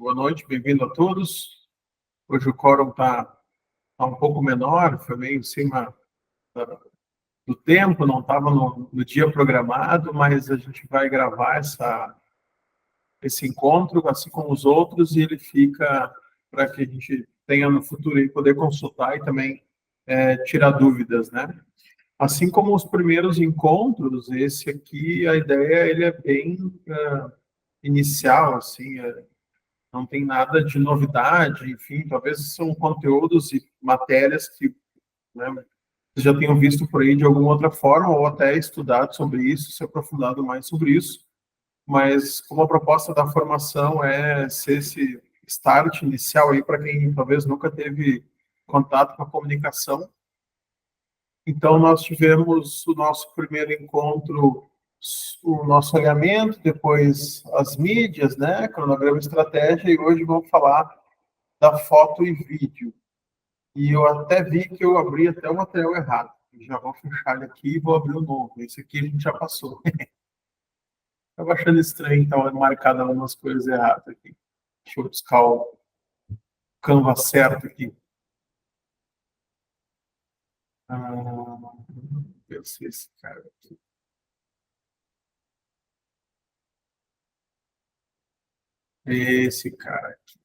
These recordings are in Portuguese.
Boa noite, bem-vindo a todos. Hoje o quórum está um pouco menor, foi meio em cima do tempo, não estava no dia programado, mas a gente vai gravar esse encontro, assim como os outros, e ele fica para que a gente tenha no futuro aí poder consultar e também tirar dúvidas, né? Assim como os primeiros encontros, esse aqui, a ideia ele é bem inicial, assim, não tem nada de novidade, enfim, talvez são conteúdos e matérias que, né, vocês já tenham visto por aí de alguma outra forma, ou até estudado sobre isso, se aprofundado mais sobre isso, mas como a proposta da formação é ser esse start inicial aí para quem talvez nunca teve contato com a comunicação. Então, nós tivemos o nosso primeiro encontro, o nosso alinhamento, depois as mídias, né, cronograma e estratégia, e hoje vamos falar da foto e vídeo. E eu até vi que eu abri até o material errado. Já vou fechar ele aqui e vou abrir o novo. Esse aqui a gente já passou. Estava achando estranho, estava marcado algumas coisas erradas aqui. Deixa eu buscar o Canva certo aqui. Deve ser esse cara aqui. Esse cara aqui.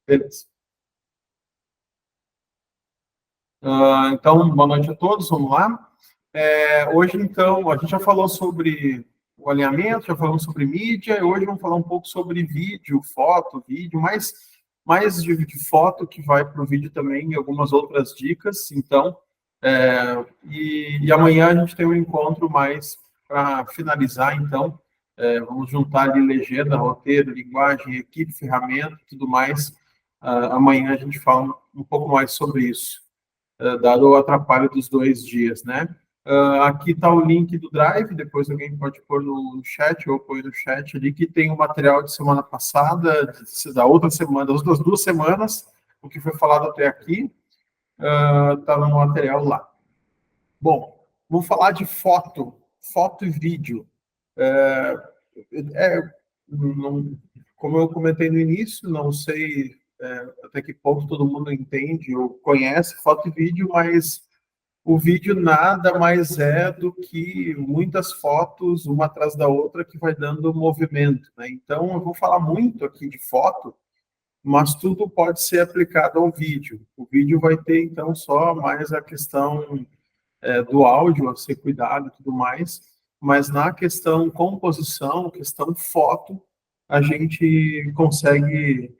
Beleza. Então, boa noite a todos, vamos lá. Hoje, então, a gente já falou sobre o alinhamento, já falamos sobre mídia, e hoje vamos falar um pouco sobre vídeo, foto, vídeo, mais de foto que vai para o vídeo também e algumas outras dicas. Então, e amanhã a gente tem um encontro mais para finalizar, então, vamos juntar ali legenda, roteiro, linguagem, equipe, ferramenta, tudo mais. Amanhã a gente fala um pouco mais sobre isso, dado o atrapalho dos 2 dias, né? Aqui está o link do Drive, depois alguém pode pôr no chat, ou põe no chat ali, que tem o material de semana passada, da outra semana, das outras 2 semanas, o que foi falado até aqui, está no material lá. Bom, vamos falar de foto e vídeo. Como eu comentei no início, não sei até que ponto todo mundo entende ou conhece foto e vídeo, mas o vídeo nada mais é do que muitas fotos, uma atrás da outra, que vai dando movimento, né? Então, eu vou falar muito aqui de foto, mas tudo pode ser aplicado ao vídeo. O vídeo vai ter, então, só mais a questão do áudio a ser cuidado e tudo mais, mas na questão composição, questão foto, a gente consegue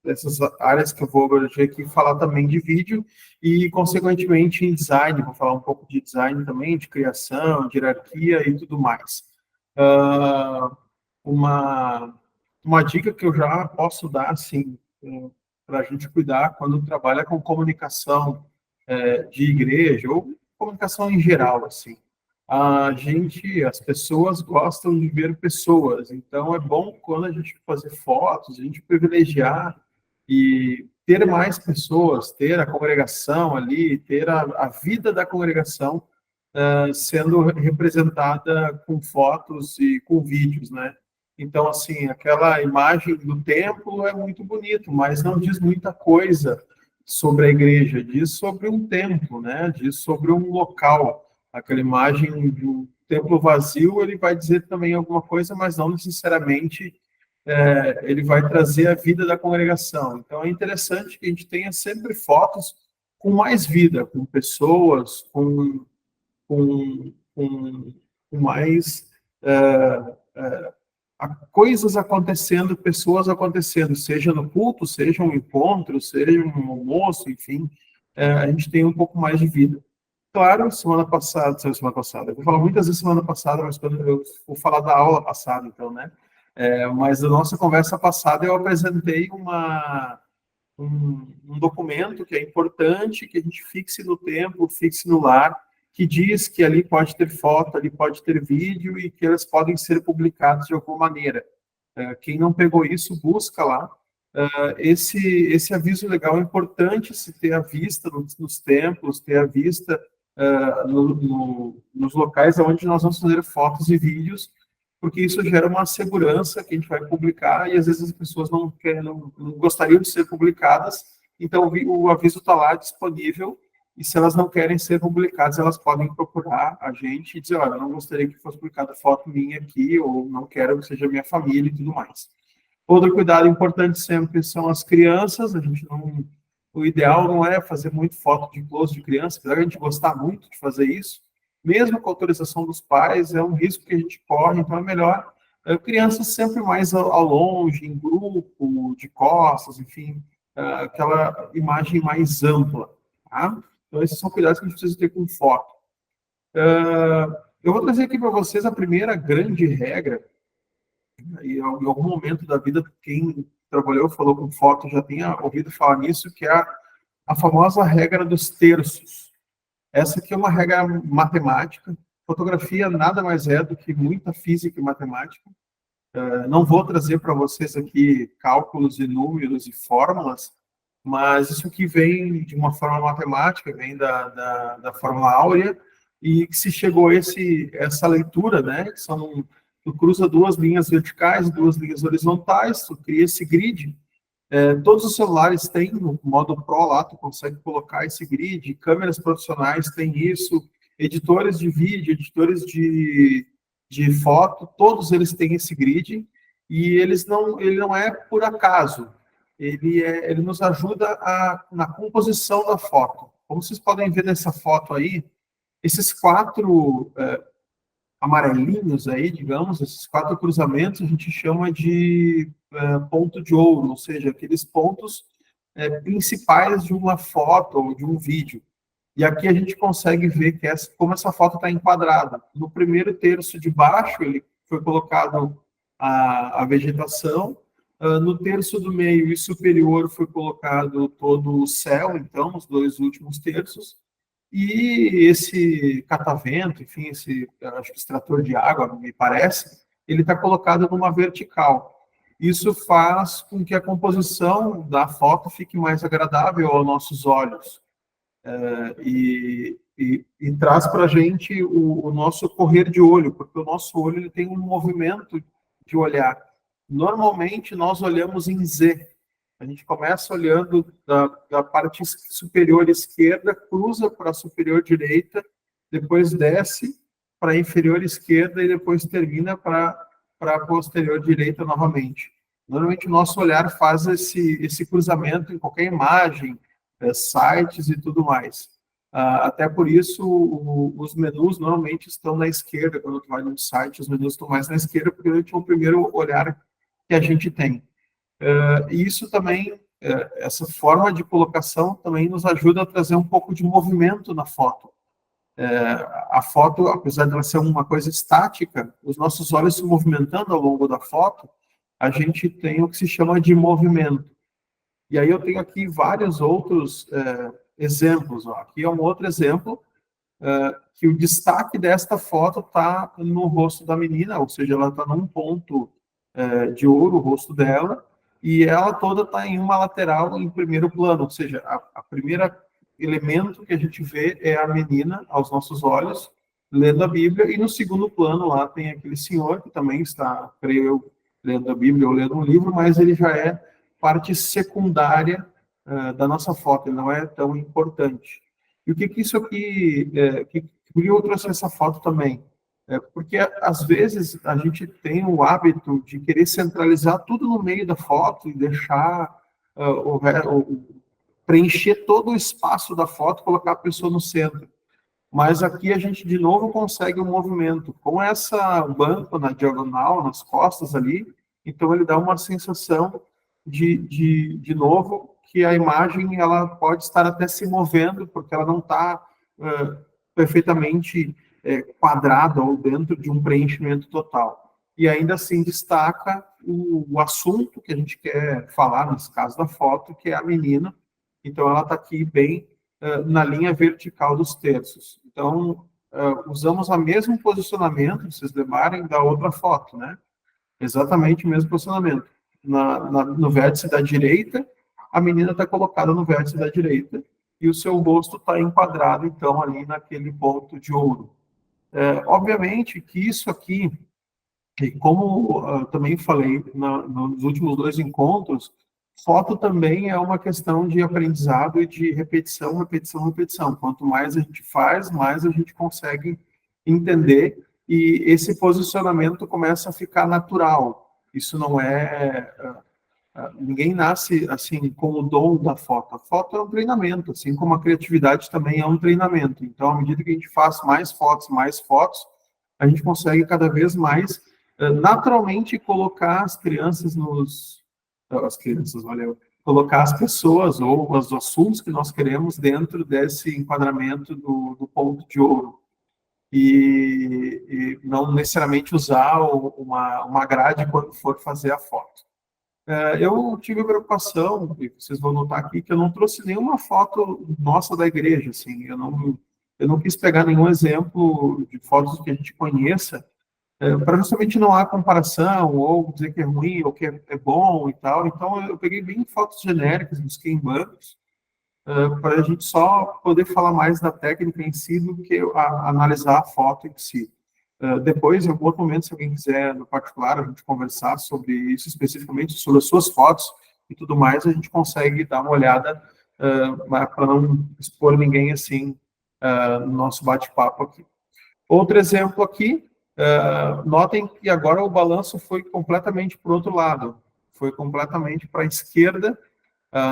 essas áreas que eu vou hoje aqui falar também de vídeo e, consequentemente, em design, vou falar um pouco de design também, de criação, de hierarquia e tudo mais. Uma dica que eu já posso dar, assim, para a gente cuidar quando trabalha com comunicação de igreja ou comunicação em geral, assim. As pessoas gostam de ver pessoas, então é bom quando a gente fazer fotos, a gente privilegiar e ter mais pessoas, ter a congregação ali, ter a vida da congregação sendo representada com fotos e com vídeos, né? Então, assim, aquela imagem do templo é muito bonito, mas não diz muita coisa sobre a igreja, diz sobre um templo, né? Diz sobre um local. Aquela imagem do templo vazio, ele vai dizer também alguma coisa, mas não necessariamente ele vai trazer a vida da congregação. Então, é interessante que a gente tenha sempre fotos com mais vida, com pessoas, com, com, com mais coisas acontecendo, pessoas acontecendo, seja no culto, seja um encontro, seja um almoço, enfim, a gente tem um pouco mais de vida. Claro, semana passada, eu vou falar muitas vezes semana passada, mas quando eu vou falar da aula passada, então, né? Mas na nossa conversa passada eu apresentei um documento que é importante, que a gente fixe no tempo, fixe no lar, que diz que ali pode ter foto, ali pode ter vídeo e que elas podem ser publicadas de alguma maneira. Quem não pegou isso, busca lá. esse aviso legal é importante se ter à vista nos templos, ter à vista nos locais onde nós vamos fazer fotos e vídeos, porque isso gera uma segurança que a gente vai publicar e às vezes as pessoas não gostariam de ser publicadas, então o aviso está lá disponível e se elas não querem ser publicadas, elas podem procurar a gente e dizer, olha, eu não gostaria que fosse publicada foto minha aqui, ou não quero que seja minha família e tudo mais. Outro cuidado importante sempre são as crianças, a gente não... O ideal não é fazer muito foto de close de criança, apesar de a gente gostar muito de fazer isso, mesmo com a autorização dos pais, é um risco que a gente corre, então é melhor crianças sempre mais ao longe, em grupo, de costas, enfim, aquela imagem mais ampla, tá? Então esses são cuidados que a gente precisa ter com foto. Eu vou trazer aqui para vocês a primeira grande regra, e em algum momento da vida, quem trabalhou, falou com foto, já tenha ouvido falar nisso, que é a famosa regra dos terços. Essa aqui é uma regra matemática. Fotografia nada mais é do que muita física e matemática. Não vou trazer para vocês aqui cálculos e números e fórmulas, mas isso aqui vem de uma forma matemática, vem da fórmula áurea, e que se chegou a essa leitura, né, que tu cruza duas linhas verticais, duas linhas horizontais, tu cria esse grid. Todos os celulares têm, no modo Pro lá, tu consegue colocar esse grid, câmeras profissionais têm isso, editores de vídeo, editores de foto, todos eles têm esse grid, e ele não é por acaso, ele nos ajuda na composição da foto. Como vocês podem ver nessa foto aí, esses quatro amarelinhos aí, digamos, esses quatro cruzamentos a gente chama de ponto de ouro, ou seja, aqueles pontos principais de uma foto ou de um vídeo. E aqui a gente consegue ver como essa foto está enquadrada. No primeiro terço de baixo, ele foi colocado a vegetação, no terço do meio e superior foi colocado todo o céu, então, os dois últimos terços, e esse catavento, enfim, acho que extrator de água, me parece, ele está colocado numa vertical. Isso faz com que a composição da foto fique mais agradável aos nossos olhos. E traz para a gente o nosso correr de olho, porque o nosso olho ele tem um movimento de olhar. Normalmente, nós olhamos em Z. A gente começa olhando da parte superior esquerda, cruza para a superior direita, depois desce para a inferior esquerda e depois termina para a posterior direita novamente. Normalmente, o nosso olhar faz esse cruzamento em qualquer imagem, sites e tudo mais. Até por isso, os menus normalmente estão na esquerda. Quando tu vai num site, os menus estão mais na esquerda, porque é o primeiro olhar que a gente tem. E isso também, essa forma de colocação também nos ajuda a trazer um pouco de movimento na foto. A foto, apesar de ela ser uma coisa estática, os nossos olhos se movimentando ao longo da foto, a gente tem o que se chama de movimento. E aí eu tenho aqui vários outros exemplos. Aqui é um outro exemplo, que o destaque desta foto está no rosto da menina, ou seja, ela está num ponto de ouro, o rosto dela, e ela toda está em uma lateral em primeiro plano, ou seja, a primeira elemento que a gente vê é a menina aos nossos olhos, lendo a Bíblia, e no segundo plano lá tem aquele senhor que também está, creio eu, lendo a Bíblia ou lendo um livro, mas ele já é parte secundária da nossa foto, ele não é tão importante. E o que isso aqui, por que eu trouxe essa foto também? Porque, às vezes, a gente tem o hábito de querer centralizar tudo no meio da foto e deixar, preencher todo o espaço da foto, colocar a pessoa no centro. Mas aqui a gente, de novo, consegue um movimento. Com essa banco na diagonal, nas costas ali, então ele dá uma sensação de novo, que a imagem ela pode estar até se movendo, porque ela não está perfeitamente quadrada ou dentro de um preenchimento total. E ainda assim destaca o assunto que a gente quer falar, nesse caso da foto, que é a menina. Então ela está aqui bem na linha vertical dos terços. Então, usamos o mesmo posicionamento, vocês lembrarem da outra foto, né? Exatamente o mesmo posicionamento. no vértice da direita, a menina está colocada no vértice da direita, e o seu rosto está enquadrado, então, ali naquele ponto de ouro. Obviamente que isso aqui, e como eu também falei nos últimos 2 encontros, foto também é uma questão de aprendizado e de repetição, repetição, repetição. Quanto mais a gente faz, mais a gente consegue entender, e esse posicionamento começa a ficar natural. Isso não ninguém nasce assim com o dom da foto. A foto é um treinamento, assim como a criatividade também é um treinamento. Então, à medida que a gente faz mais fotos, a gente consegue cada vez mais naturalmente colocar as crianças valeu, colocar as pessoas ou os assuntos que nós queremos dentro desse enquadramento do ponto de ouro. E não necessariamente usar uma grade quando for fazer a foto. Eu tive a preocupação, e vocês vão notar aqui, que eu não trouxe nenhuma foto nossa da igreja, assim, eu não quis pegar nenhum exemplo de fotos que a gente conheça, para justamente não há comparação, ou dizer que é ruim, ou que é bom e tal. Então, eu peguei bem fotos genéricas, busquei em bancos, para a gente só poder falar mais da técnica em si do que analisar a foto em si. Depois, em algum outro momento, se alguém quiser, no particular, a gente conversar sobre isso especificamente, sobre as suas fotos e tudo mais, a gente consegue dar uma olhada para não expor ninguém assim no nosso bate-papo aqui. Outro exemplo aqui, notem que agora o balanço foi completamente para o outro lado, foi completamente para a esquerda.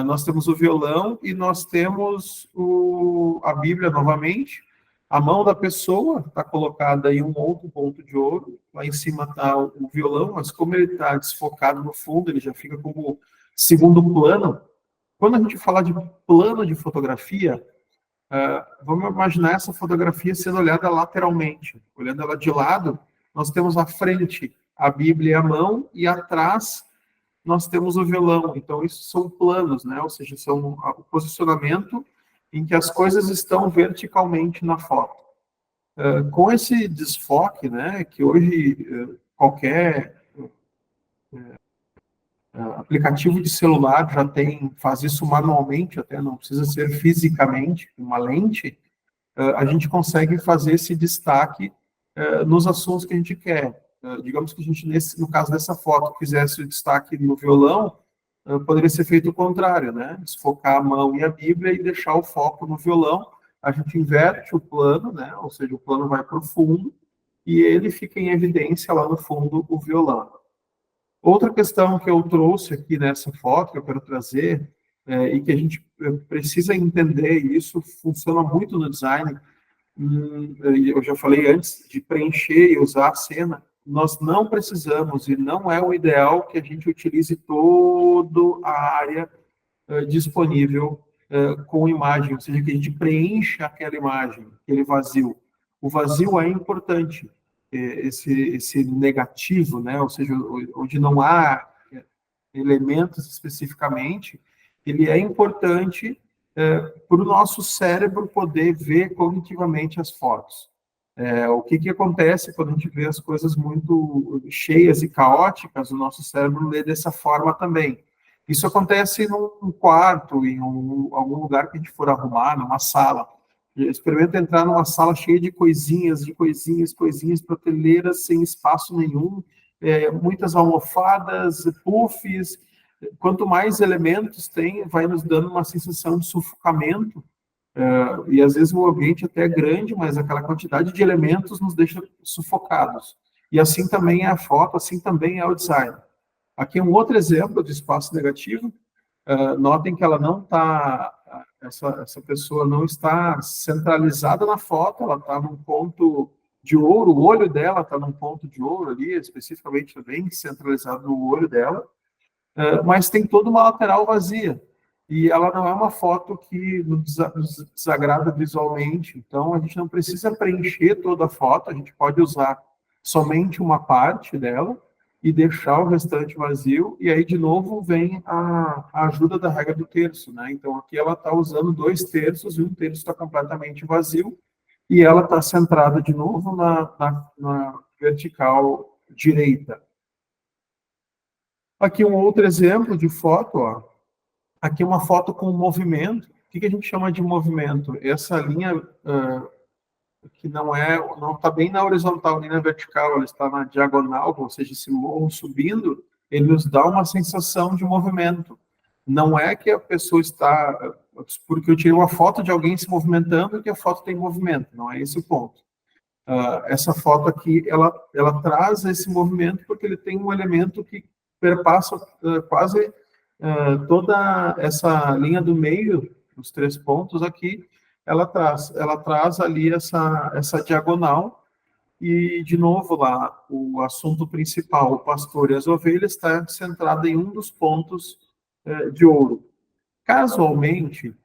Nós temos o violão e nós temos a Bíblia novamente. A mão da pessoa está colocada em um outro ponto de ouro. Lá em cima está o violão, mas como ele está desfocado no fundo, ele já fica como segundo plano. Quando a gente fala de plano de fotografia, vamos imaginar essa fotografia sendo olhada lateralmente. Olhando ela de lado, nós temos à frente a Bíblia e a mão, e atrás nós temos o violão. Então, isso são planos, né? Ou seja, são o posicionamento em que as coisas estão verticalmente na foto. Com esse desfoque, né, que hoje qualquer aplicativo de celular já faz isso manualmente, até não precisa ser fisicamente, uma lente, a gente consegue fazer esse destaque nos assuntos que a gente quer. Digamos que a gente, no caso dessa foto, fizesse o destaque no violão, poderia ser feito o contrário, né? Desfocar a mão e a Bíblia e deixar o foco no violão. A gente inverte o plano, né? Ou seja, o plano vai para o fundo e ele fica em evidência lá no fundo o violão. Outra questão que eu trouxe aqui nessa foto, que eu quero trazer, e que a gente precisa entender, e isso funciona muito no design, eu já falei antes de preencher e usar a cena, nós não precisamos, e não é o ideal, que a gente utilize toda a área disponível com imagem, ou seja, que a gente preencha aquela imagem, aquele vazio. O vazio é importante, esse negativo, né? Ou seja, onde não há elementos especificamente, ele é importante para o nosso cérebro poder ver cognitivamente as fotos. O que acontece quando a gente vê as coisas muito cheias e caóticas, o nosso cérebro lê dessa forma também. Isso acontece num quarto, em algum lugar que a gente for arrumar, numa sala. Experimenta entrar numa sala cheia de coisinhas, prateleiras sem espaço nenhum, muitas almofadas, puffs. Quanto mais elementos tem, vai nos dando uma sensação de sufocamento, e às vezes o ambiente até é grande, mas aquela quantidade de elementos nos deixa sufocados. E assim também é a foto, assim também é o design. Aqui é um outro exemplo de espaço negativo. Notem que ela não está, essa pessoa não está centralizada na foto, ela está num ponto de ouro, o olho dela está num ponto de ouro ali, especificamente também centralizado no olho dela, mas tem toda uma lateral vazia. E ela não é uma foto que nos desagrada visualmente, então a gente não precisa preencher toda a foto, a gente pode usar somente uma parte dela e deixar o restante vazio, e aí de novo vem a ajuda da regra do terço, né? Então aqui ela está usando 2 terços e um terço está completamente vazio, e ela está centrada de novo na vertical direita. Aqui um outro exemplo de foto, ó. Aqui uma foto com movimento. O que a gente chama de movimento? Essa linha que não está bem na horizontal nem na vertical, ela está na diagonal, ou seja, esse morro subindo, ele nos dá uma sensação de movimento. Não é que a pessoa está, porque eu tirei uma foto de alguém se movimentando, que a foto tem movimento, não é esse o ponto. Essa foto aqui, ela traz esse movimento porque ele tem um elemento que perpassa quase toda essa linha do meio, os 3 pontos aqui, ela traz ali essa diagonal, e, de novo, lá, o assunto principal, o pastor e as ovelhas, está centrado em um dos pontos de ouro. Casualmente,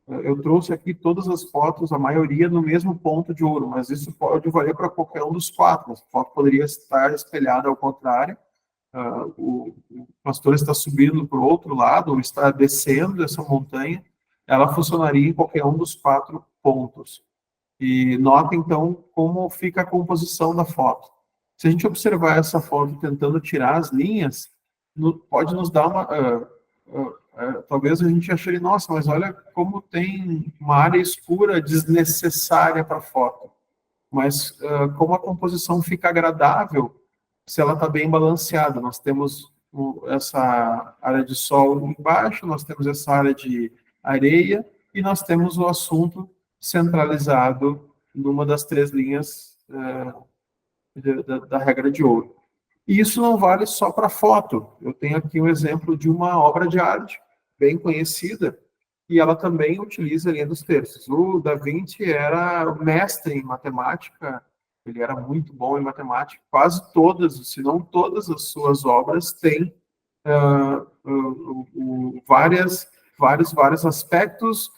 eu trouxe aqui todas as fotos, a maioria no mesmo ponto de ouro, mas isso pode valer para qualquer um dos 4. A foto poderia estar espelhada ao contrário, o pastor está subindo para o outro lado, ou está descendo essa montanha, ela funcionaria em qualquer um dos 4 pontos. E nota, então, como fica a composição da foto. Se a gente observar essa foto tentando tirar as linhas, pode nos dar uma... talvez a gente ache, nossa, mas olha como tem uma área escura desnecessária para a foto. Mas como a composição fica agradável se ela está bem balanceada. Nós temos essa área de sol embaixo, nós temos essa área de areia, e nós temos o assunto centralizado numa das 3 linhas da regra de ouro. E isso não vale só para foto. Eu tenho aqui um exemplo de uma obra de arte bem conhecida, e ela também utiliza a linha dos terços. O Da Vinci era mestre em matemática, ele era muito bom em matemática. Quase todas, se não todas as suas obras têm vários aspectos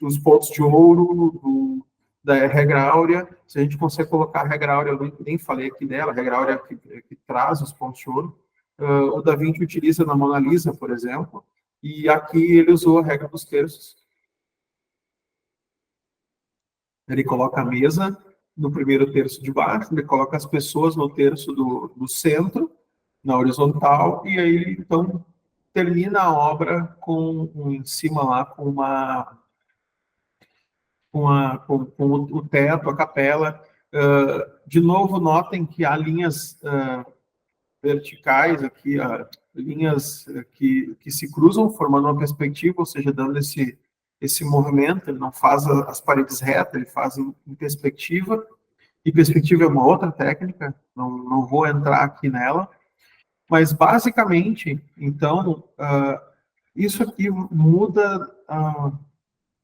dos pontos de ouro, da regra áurea. Se a gente consegue colocar a regra áurea, eu nem falei aqui dela, a regra áurea que traz os pontos de ouro. O Da Vinci utiliza na Mona Lisa, por exemplo, e aqui ele usou a regra dos terços. Ele coloca a mesa no primeiro terço de baixo, ele coloca as pessoas no terço do centro, na horizontal, e aí ele, então, termina a obra em cima lá, com o teto, a capela. De novo, notem que há linhas verticais aqui, linhas que se cruzam, formando uma perspectiva, ou seja, dando esse movimento. Ele não faz as paredes retas, ele faz em perspectiva, e perspectiva é uma outra técnica, não vou entrar aqui nela, mas basicamente, então, isso aqui muda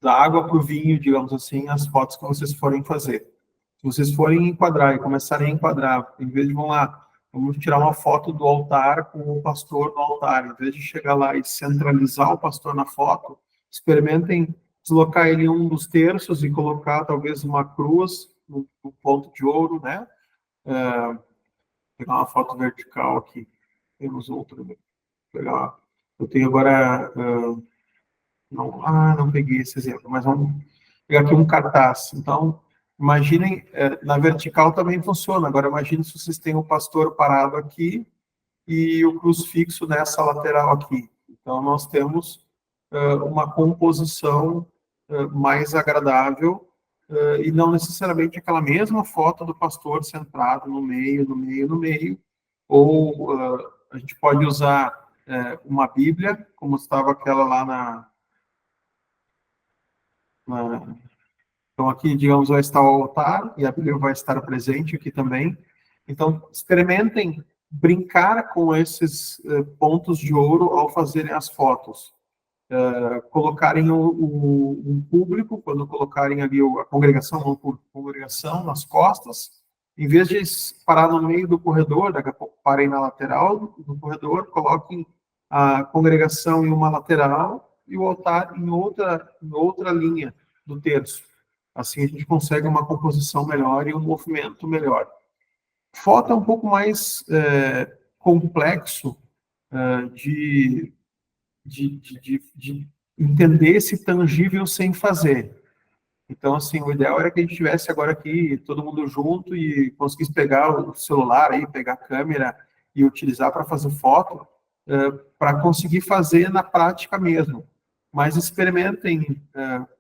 da água para o vinho, digamos assim, as fotos que vocês forem fazer. Se vocês forem enquadrar e começarem a enquadrar, em vez de, vamos tirar uma foto do altar com o pastor no altar, em vez de chegar lá e centralizar o pastor na foto, experimentem deslocar ele em um dos terços e colocar talvez uma cruz no ponto de ouro, né? Pegar uma foto vertical aqui. Temos outra. Legal. Eu tenho agora... não peguei esse exemplo, mas vamos pegar aqui um cartaz. Então, imaginem, na vertical também funciona. Agora, imagine se vocês têm o pastor parado aqui e o crucifixo nessa lateral aqui. Então, nós temos uma composição mais agradável, e não necessariamente aquela mesma foto do pastor centrado no meio, ou a gente pode usar uma Bíblia, como estava aquela lá então, aqui, digamos, vai estar o altar, e a Bíblia vai estar presente aqui também. Então, experimentem brincar com esses pontos de ouro ao fazerem as fotos. Colocarem um público, quando colocarem ali a congregação nas costas, em vez de parar no meio do corredor, daqui a pouco parem na lateral do corredor, coloquem a congregação em uma lateral e o altar em outra linha do terço. Assim a gente consegue uma composição melhor e um movimento melhor. Foto é um pouco mais complexo de entender esse tangível sem fazer. Então, assim, o ideal era que a gente tivesse agora aqui todo mundo junto e conseguisse pegar o celular aí, pegar a câmera e utilizar para fazer foto, para conseguir fazer na prática mesmo. Mas experimentem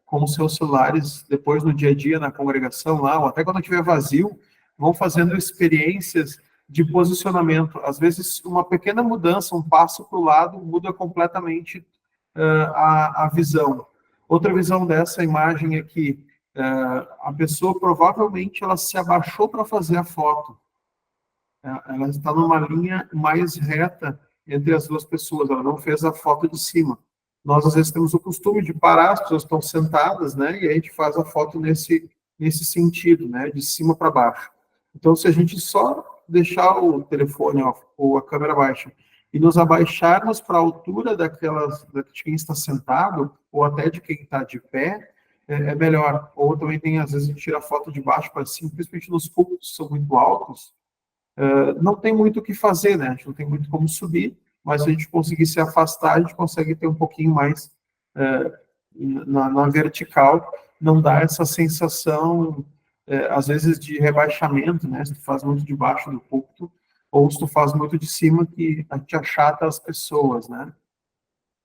com os seus celulares depois no dia a dia, na congregação lá, ou até quando estiver vazio, vão fazendo experiências de posicionamento. Às vezes, uma pequena mudança, um passo para o lado, muda completamente a visão. Outra visão dessa imagem é que a pessoa provavelmente ela se abaixou para fazer a foto. Ela está numa linha mais reta entre as duas pessoas, ela não fez a foto de cima. Nós, às vezes, temos o costume de parar, as pessoas estão sentadas, né, e a gente faz a foto nesse sentido, né, de cima para baixo. Então, se a gente só deixar o telefone ou a câmera baixa e nos abaixarmos para a altura de quem está sentado, ou até de quem está de pé, é melhor. Ou também tem, às vezes, a gente tira a foto de baixo para cima, principalmente nos púlpitos que são muito altos, não tem muito o que fazer, né? A gente não tem muito como subir, mas se a gente conseguir se afastar, a gente consegue ter um pouquinho mais na vertical, não dá essa sensação, às vezes, de rebaixamento, né? Se tu faz muito de baixo do púlpito, ou se tu faz muito de cima, que a gente achata as pessoas, né?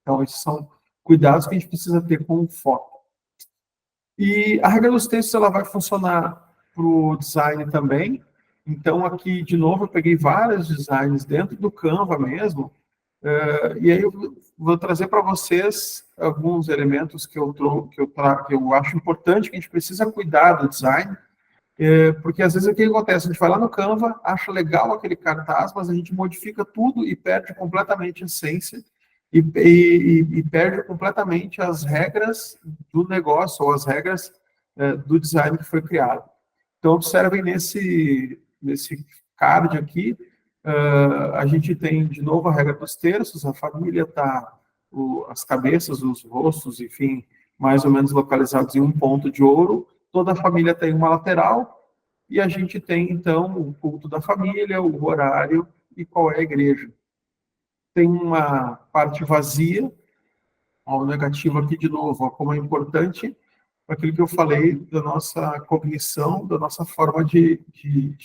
Então, esses são cuidados que a gente precisa ter com foto. E a regra dos textos ela vai funcionar para o design também. Então, aqui, de novo, eu peguei vários designs dentro do Canva mesmo, e aí eu vou trazer para vocês alguns elementos que eu acho importante, que a gente precisa cuidar do design, porque às vezes o que acontece? A gente vai lá no Canva, acha legal aquele cartaz, mas a gente modifica tudo e perde completamente a essência e perde completamente as regras do negócio ou as regras do design que foi criado. Então, observem nesse card aqui, a gente tem, de novo, a regra dos terços, a família está, as cabeças, os rostos, enfim, mais ou menos localizados em um ponto de ouro, toda a família tem uma lateral, e a gente tem, então, o culto da família, o horário e qual é a igreja. Tem uma parte vazia, ao negativo aqui de novo, ó, como é importante aquilo que eu falei da nossa cognição, da nossa forma de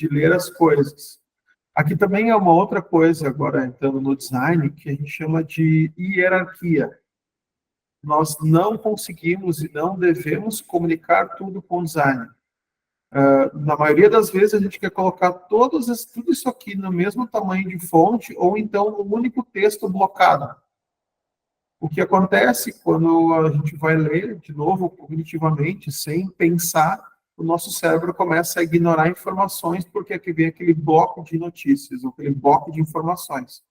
ler as coisas. Aqui também é uma outra coisa, agora entrando no design, que a gente chama de hierarquia. Nós não conseguimos e não devemos comunicar tudo com design. Na maioria das vezes, a gente quer colocar tudo isso aqui no mesmo tamanho de fonte, ou então um único texto blocado. O que acontece quando a gente vai ler, de novo, cognitivamente, sem pensar, o nosso cérebro começa a ignorar informações, porque aqui vem aquele bloco de notícias, aquele bloco de informações.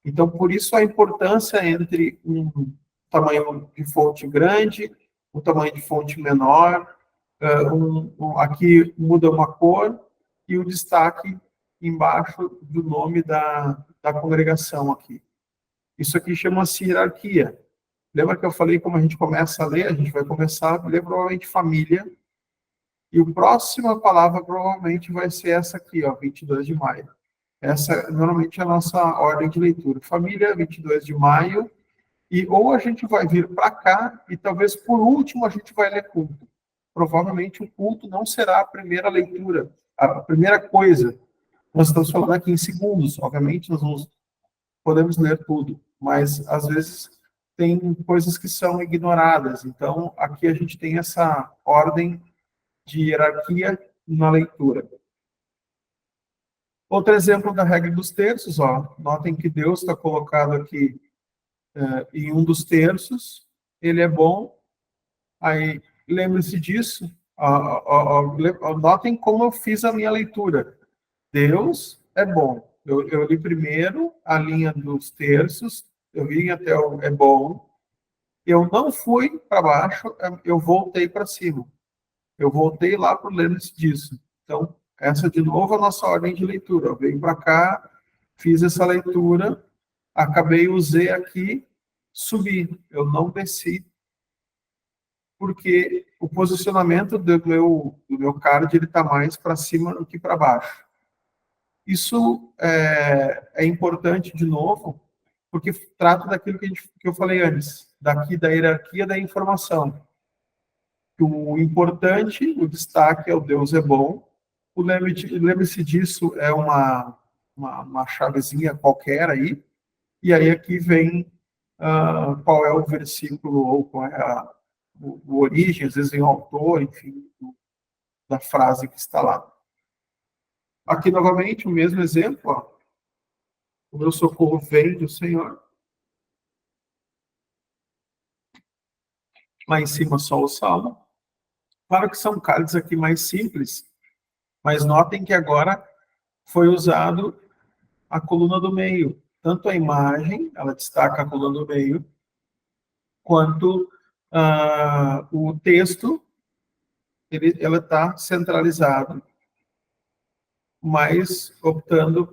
Então, por isso a importância entre um tamanho de fonte grande, um tamanho de fonte menor, aqui muda uma cor, e o destaque embaixo do nome da congregação aqui. Isso aqui chama-se hierarquia. Lembra que eu falei como a gente começa a ler? A gente vai começar a ler provavelmente família, e a próxima palavra provavelmente vai ser essa aqui, ó, 22 de maio. Essa normalmente é a nossa ordem de leitura. Família, 22 de maio, e ou a gente vai vir para cá, e talvez por último a gente vai ler culto. Provavelmente o culto não será a primeira leitura, a primeira coisa. Nós estamos falando aqui em segundos, obviamente nós podemos ler tudo, mas às vezes tem coisas que são ignoradas. Então, aqui a gente tem essa ordem de hierarquia na leitura. Outro exemplo da regra dos terços, ó, notem que Deus está colocado aqui em um dos terços, ele é bom, aí lembre-se disso, notem como eu fiz a minha leitura. Deus é bom. Eu li primeiro a linha dos terços, eu vim até o é bom, eu não fui para baixo, eu voltei para cima. Eu voltei lá para ler-se disso. Então, essa de novo é a nossa ordem de leitura. Eu venho para cá, fiz essa leitura, acabei o Z aqui, subi. Eu não desci, porque o posicionamento do meu card está mais para cima do que para baixo. Isso é importante, de novo, porque trata daquilo que eu falei antes, daqui da hierarquia da informação. o importante, o destaque é o Deus é bom. Lembre-se disso, é uma chavezinha qualquer aí, e aí aqui vem qual é o versículo, ou qual é o origem, às vezes vem o autor, enfim, da frase que está lá. Aqui, novamente, o mesmo exemplo, ó. O meu socorro vem do Senhor. Lá em cima, só o salmo. Claro que são cards aqui mais simples, mas notem que agora foi usado a coluna do meio. Tanto a imagem, ela destaca a coluna do meio, quanto o texto, ela está centralizado, mas optando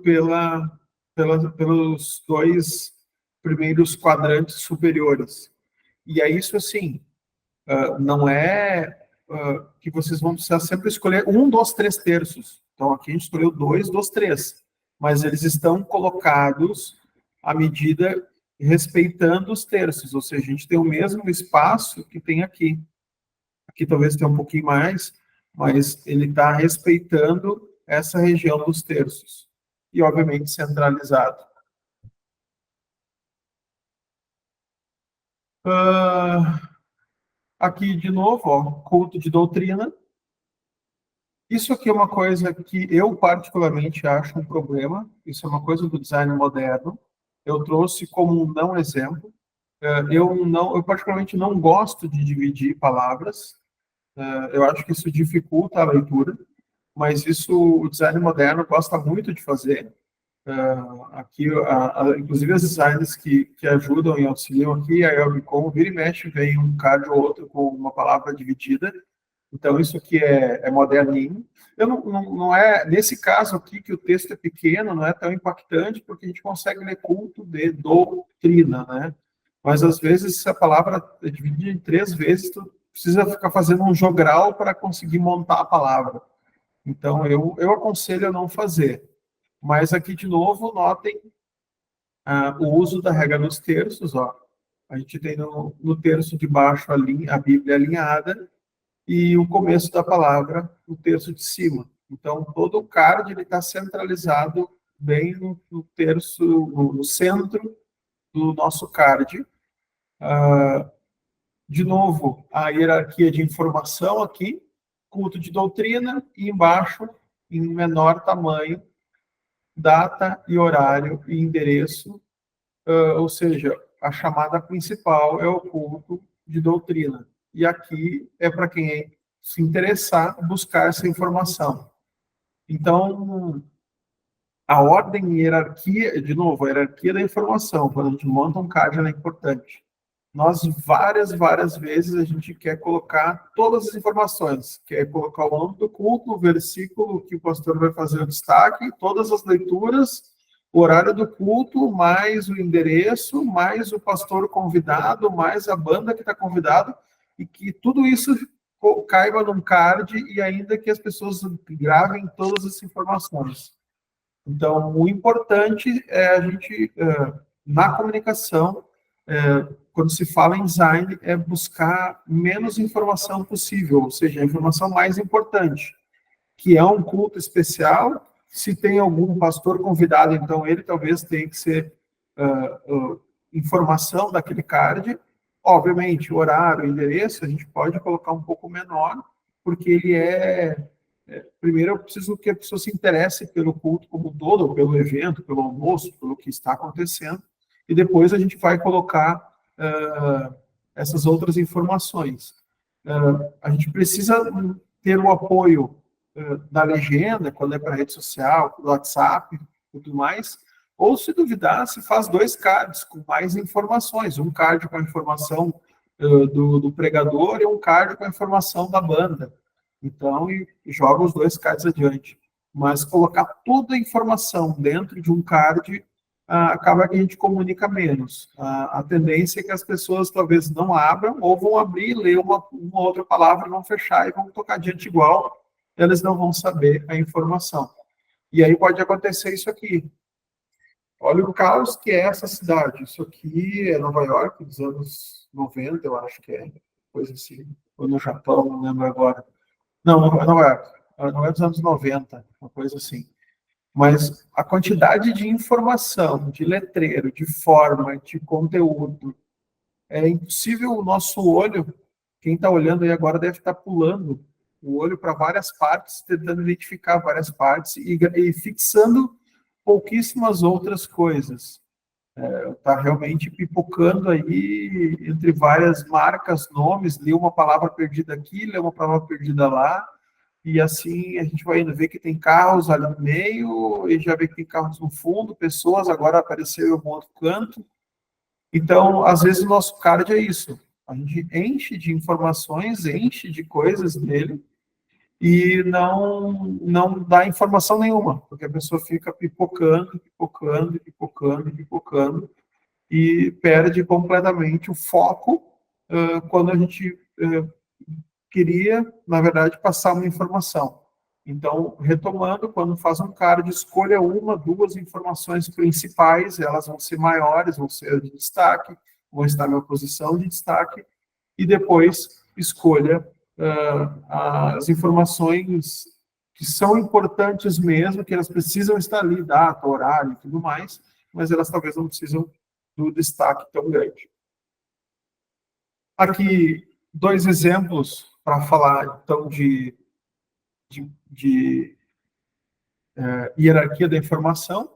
pelos dois primeiros quadrantes superiores. E é isso assim, não é que vocês vão precisar sempre escolher um dos 3 terços. Então, aqui a gente escolheu 2 dos 3, mas eles estão colocados à medida respeitando os terços, ou seja, a gente tem o mesmo espaço que tem aqui. Aqui talvez tenha um pouquinho mais, mas ele está respeitando essa região dos terços. E, obviamente, centralizado. Aqui, de novo, ó, culto de doutrina. Isso aqui é uma coisa que eu particularmente acho um problema. Isso é uma coisa do design moderno. Eu trouxe como um não exemplo. Eu particularmente não gosto de dividir palavras. Eu acho que isso dificulta a leitura, mas isso o design moderno gosta muito de fazer. Aqui, inclusive as designers que ajudam e auxiliam aqui, a Elbicon, vira e mexe, vem um card ou outro com uma palavra dividida. Então, isso aqui é moderninho. Eu não é, nesse caso aqui, que o texto é pequeno, não é tão impactante, porque a gente consegue ler culto de doutrina, né? Mas, às vezes, se a palavra é dividida em 3 vezes, tu precisa ficar fazendo um jogral para conseguir montar a palavra. Então, eu aconselho a não fazer. Mas aqui, de novo, notem o uso da regra nos terços, ó. A gente tem no terço de baixo a Bíblia alinhada, e o começo da palavra, o terço de cima. Então, todo o card está centralizado bem no terço, no centro do nosso card. De novo, a hierarquia de informação aqui, culto de doutrina, e embaixo, em menor tamanho, data e horário e endereço, ou seja, a chamada principal é o culto de doutrina. E aqui é para quem se interessar buscar essa informação. Então, a ordem e hierarquia, de novo, a hierarquia da informação, quando a gente monta um card, ela é importante. Nós, várias vezes, a gente quer colocar todas as informações, quer colocar o nome do culto, o versículo que o pastor vai fazer o destaque, todas as leituras, o horário do culto, mais o endereço, mais o pastor convidado, mais a banda que está convidado, e que tudo isso caiba num card e ainda que as pessoas gravem todas as informações. Então, o importante é a gente, na comunicação, quando se fala em design, é buscar menos informação possível, ou seja, a informação mais importante, que é um culto especial. Se tem algum pastor convidado, então ele talvez tenha que ser informação daquele card. Obviamente, o horário, o endereço, a gente pode colocar um pouco menor, porque ele primeiro, eu preciso que a pessoa se interesse pelo culto como um todo, pelo evento, pelo almoço, pelo que está acontecendo, e depois a gente vai colocar essas outras informações. A gente precisa ter o apoio da legenda, quando é para rede social, do WhatsApp, e tudo mais, ou se duvidar, se faz 2 cards com mais informações, um card com a informação do pregador e um card com a informação da banda. Então, e joga os 2 cards adiante. Mas colocar toda a informação dentro de um card acaba que a gente comunica menos. A tendência é que as pessoas talvez não abram, ou vão abrir, ler uma outra palavra, vão fechar e vão tocar adiante igual, eles não vão saber a informação. E aí pode acontecer isso aqui. Olha o caos que é essa cidade. Isso aqui é Nova York, dos anos 90, eu acho que é. coisa assim, ou no Japão, não lembro agora. Não, Nova York. Não é dos anos 90, uma coisa assim. Mas a quantidade de informação, de letreiro, de forma, de conteúdo, é impossível o nosso olho, quem está olhando aí agora deve estar pulando o olho para várias partes, tentando identificar várias partes e fixando pouquíssimas outras coisas. Está realmente pipocando aí entre várias marcas, nomes, lê uma palavra perdida aqui, lê uma palavra perdida lá, e assim a gente vai indo ver que tem carros ali no meio, e já vê que tem carros no fundo, pessoas, agora apareceu em algum outro canto. Então, às vezes o nosso card é isso, a gente enche de informações, enche de coisas nele, e não dá informação nenhuma, porque a pessoa fica pipocando, pipocando, pipocando, pipocando, e perde completamente o foco quando a gente queria, na verdade, passar uma informação. Então, retomando, quando faz um card, escolha uma, duas informações principais, elas vão ser maiores, vão ser de destaque, vão estar na posição de destaque, e depois escolha as informações que são importantes mesmo, que elas precisam estar ali, data, horário e tudo mais, mas elas talvez não precisam do destaque tão grande. Aqui, dois exemplos para falar, então, de hierarquia da informação.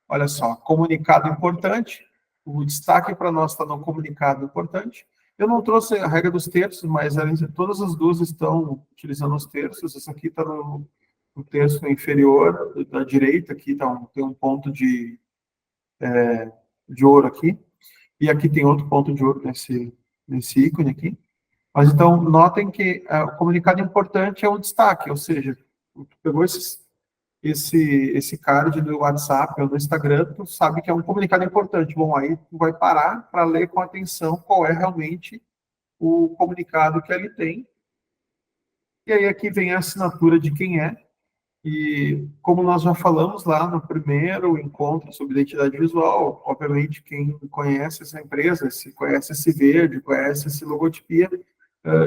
Olha só, comunicado importante, o destaque para nós está no comunicado importante. Eu não trouxe a regra dos terços, mas todas as duas estão utilizando os terços. Essa aqui está no terço inferior da direita, aqui tem um ponto de ouro aqui, e aqui tem outro ponto de ouro nesse ícone aqui. Mas então, notem que o comunicado importante é o destaque, ou seja, tu pegou esse card do WhatsApp ou do Instagram, tu sabe que é um comunicado importante. Bom, aí tu vai parar para ler com atenção qual é realmente o comunicado que ele tem. E aí aqui vem a assinatura de quem é. E como nós já falamos lá no primeiro encontro sobre identidade visual, obviamente quem conhece essa empresa, se conhece esse verde, conhece esse logotipia,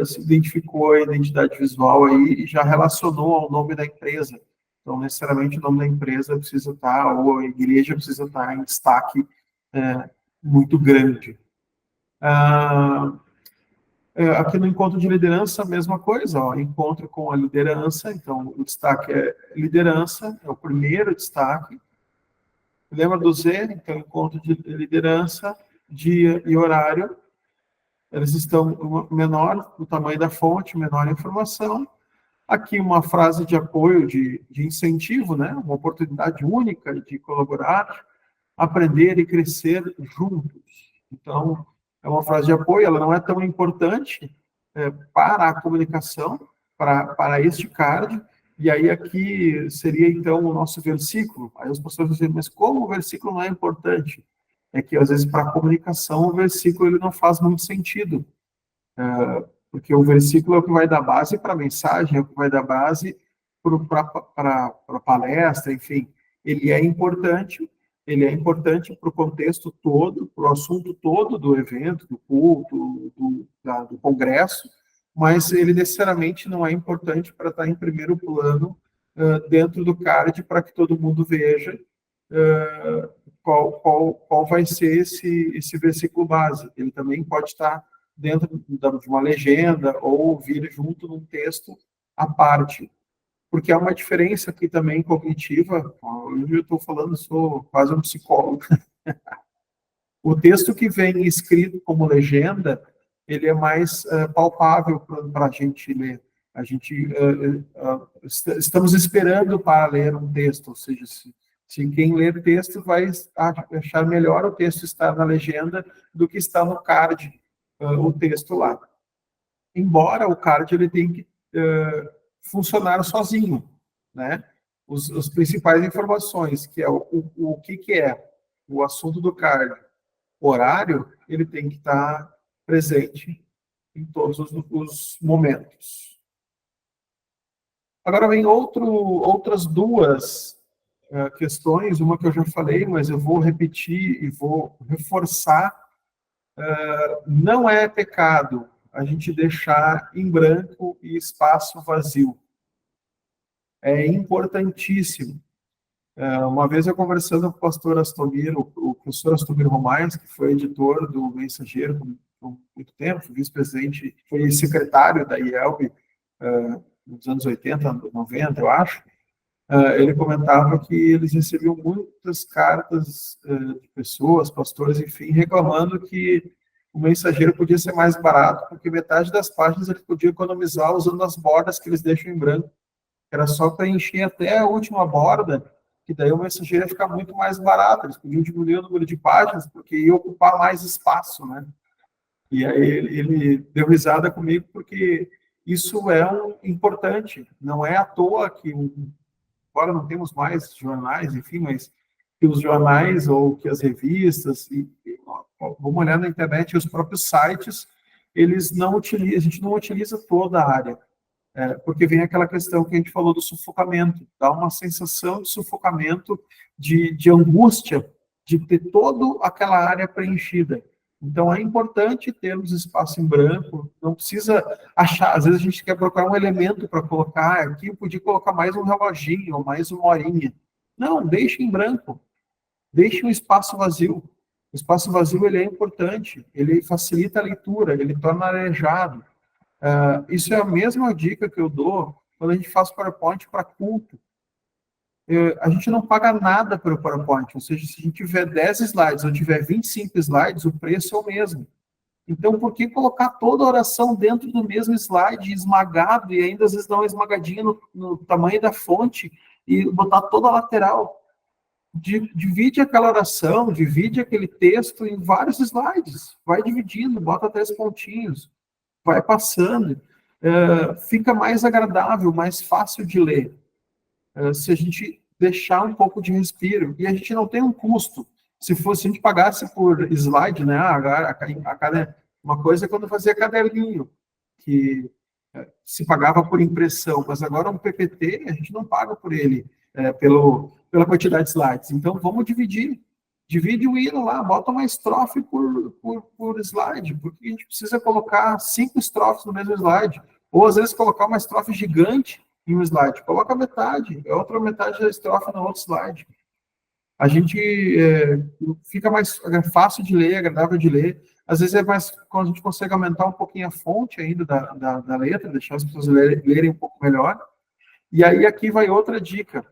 se identificou a identidade visual aí e já relacionou ao nome da empresa. Então, necessariamente, o nome da empresa precisa estar, ou a igreja precisa estar em destaque muito grande. Aqui no encontro de liderança, a mesma coisa, ó, encontro com a liderança, então o destaque é liderança, é o primeiro destaque. Lembra do Z? Então, encontro de liderança, dia e horário, eles estão menor, o tamanho da fonte, menor a informação. Aqui uma frase de apoio, de incentivo, né? Uma oportunidade única de colaborar, aprender e crescer juntos. Então, é uma frase de apoio, ela não é tão importante para a comunicação, para este card, e aí aqui seria, então, o nosso versículo. Aí os pastores dizem, mas como o versículo não é importante? É que, às vezes, para a comunicação, o versículo ele não faz muito sentido. Porque o versículo é o que vai dar base para a mensagem, é o que vai dar base para a palestra, enfim. Ele é importante para o contexto todo, para o assunto todo do evento, do culto, do congresso, mas ele necessariamente não é importante para estar em primeiro plano dentro do card para que todo mundo veja qual vai ser esse versículo base. Ele também pode estar dentro de uma legenda ou vir junto num texto à parte. Porque há uma diferença aqui também cognitiva. Hoje eu estou falando, sou quase um psicólogo. O texto que vem escrito como legenda, ele é mais palpável para a gente ler. A gente estamos esperando para ler um texto, ou seja, se quem ler texto vai achar melhor o texto estar na legenda do que estar no card, o texto lá. Embora o card ele tenha que funcionar sozinho, né? As principais informações, que é o que é o assunto do card, horário, ele tem que estar presente em todos os momentos. Agora vem outras duas questões, uma que eu já falei, mas eu vou repetir e vou reforçar. Não é pecado a gente deixar em branco e espaço vazio. É importantíssimo. Uma vez eu conversando com o pastor Astomir, o professor Astomir Romais, que foi editor do Mensageiro por muito tempo, vice-presidente, foi secretário da IELB nos anos 80, 90, eu acho. Ele comentava que eles recebiam muitas cartas de pessoas, pastores, enfim, reclamando que o Mensageiro podia ser mais barato, porque metade das páginas ele podia economizar usando as bordas que eles deixam em branco. Era só preencher até a última borda, que daí o Mensageiro ia ficar muito mais barato. Eles podiam diminuir o número de páginas, porque ia ocupar mais espaço, né? E aí ele deu risada comigo, porque isso é importante. Não é à toa que, agora não temos mais jornais, enfim, mas que os jornais ou que as revistas, vamos olhar na internet, os próprios sites, eles não utilizam, a gente não utiliza toda a área. Porque vem aquela questão que a gente falou do sufocamento, dá uma sensação de sufocamento, de angústia, de ter toda aquela área preenchida. Então, é importante termos espaço em branco, não precisa achar, às vezes a gente quer procurar um elemento para colocar, aqui eu podia colocar mais um reloginho, ou mais uma horinha. Não, deixe em branco, deixe um espaço vazio. O espaço vazio ele é importante, ele facilita a leitura, ele torna arejado. Isso é a mesma dica que eu dou quando a gente faz PowerPoint para culto. A gente não paga nada pelo PowerPoint, ou seja, se a gente tiver 10 slides ou tiver 25 slides, o preço é o mesmo. Então, por que colocar toda a oração dentro do mesmo slide, esmagado, e ainda às vezes dar uma esmagadinha no tamanho da fonte e botar toda a lateral? Divide aquela oração, divide aquele texto em vários slides, vai dividindo, bota 3 pontinhos, vai passando, fica mais agradável, mais fácil de ler. Se a gente deixar um pouco de respiro, e a gente não tem um custo. Se a gente pagasse por slide, né, uma coisa é quando fazia caderninho, que se pagava por impressão, mas agora um PPT, a gente não paga por ele, pela quantidade de slides. Então, vamos dividir. Divide o hino lá, bota uma estrofe por slide, porque a gente precisa colocar 5 estrofes no mesmo slide, ou às vezes colocar uma estrofe gigante em um slide, coloca metade, a outra metade da estrofe no outro slide. A gente fica mais fácil de ler, agradável de ler. Às vezes é mais, quando a gente consegue aumentar um pouquinho a fonte ainda da letra, deixar as pessoas lerem um pouco melhor. E aí aqui vai outra dica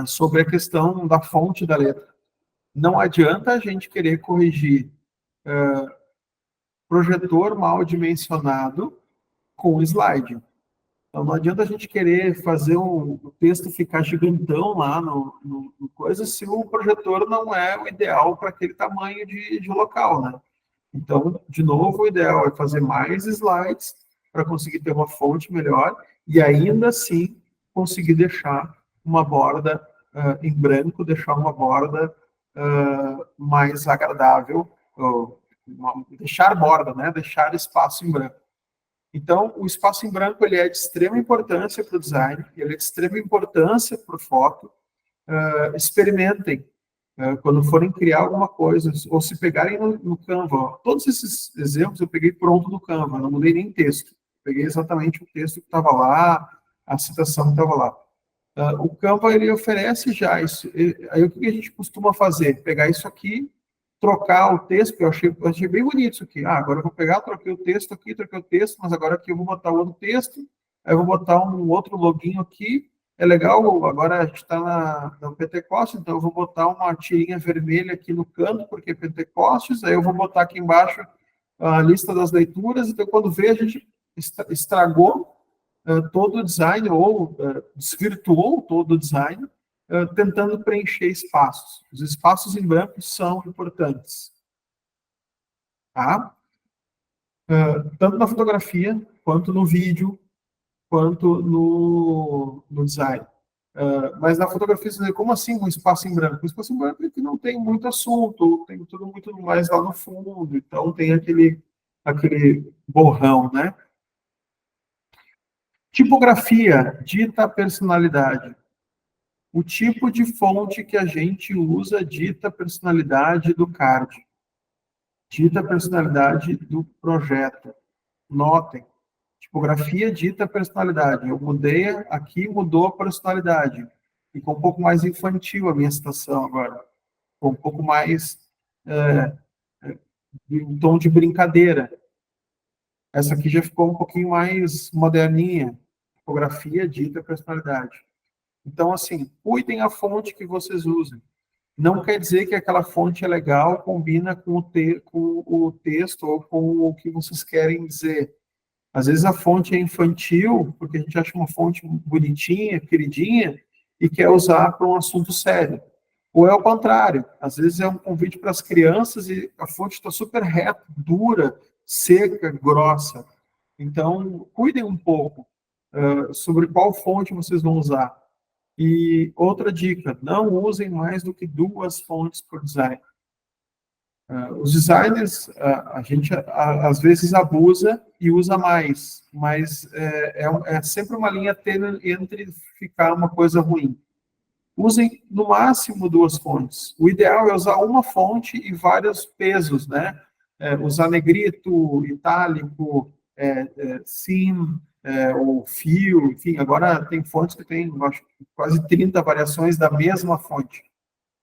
sobre a questão da fonte da letra. Não adianta a gente querer corrigir projetor mal dimensionado com slide. Então, não adianta a gente querer fazer o texto ficar gigantão lá no coisa se o projetor não é o ideal para aquele tamanho de local, né? Então, de novo, o ideal é fazer mais slides para conseguir ter uma fonte melhor e ainda assim conseguir deixar uma borda em branco, deixar uma borda mais agradável, deixar borda, né? Deixar espaço em branco. Então, o espaço em branco ele é de extrema importância para o design, ele é de extrema importância para a foto. Experimentem quando forem criar alguma coisa, ou se pegarem no Canva. Todos esses exemplos eu peguei pronto no Canva, não mudei nem texto. Peguei exatamente o texto que estava lá, a citação que estava lá. O Canva ele oferece já isso. Aí o que a gente costuma fazer? Pegar isso aqui, trocar o texto, que eu achei bem bonito isso aqui. Agora eu vou pegar, troquei o texto aqui, troquei o texto, mas agora aqui eu vou botar outro texto, aí eu vou botar um outro loginho aqui. É legal, agora a gente está no Pentecostes, então eu vou botar uma tirinha vermelha aqui no canto, porque é Pentecostes, aí eu vou botar aqui embaixo a lista das leituras, então quando vê a gente estragou todo o design, ou desvirtuou todo o design, tentando preencher espaços. Os espaços em branco são importantes. Tá? Tanto na fotografia, quanto no vídeo, quanto no design. Mas na fotografia, você diz, como assim um espaço em branco? Um espaço em branco é que não tem muito assunto, tem tudo muito mais lá no fundo, então tem aquele borrão, né? Tipografia dita personalidade. O tipo de fonte que a gente usa dita a personalidade do card, dita a personalidade do projeto. notem, tipografia dita personalidade. Eu mudei aqui, mudou a personalidade. Ficou um pouco mais infantil a minha citação agora. Ficou um pouco mais um tom de brincadeira. Essa aqui já ficou um pouquinho mais moderninha. Tipografia dita personalidade. Então, assim, cuidem a fonte que vocês usem. Não quer dizer que aquela fonte é legal, combina com o texto ou com o que vocês querem dizer. Às vezes a fonte é infantil, porque a gente acha uma fonte bonitinha, queridinha, e quer usar para um assunto sério. Ou é o contrário, às vezes é um convite para as crianças e a fonte está super reta, dura, seca, grossa. Então, cuidem um pouco sobre qual fonte vocês vão usar. E outra dica, não usem mais do que 2 fontes por design. Os designers, a gente às vezes abusa e usa mais, mas é sempre uma linha tênue entre ficar uma coisa ruim. Usem no máximo 2 fontes. O ideal é usar uma fonte e vários pesos, né? Usar negrito, itálico, sim, ou fio, enfim, agora tem fontes que tem, acho, quase 30 variações da mesma fonte.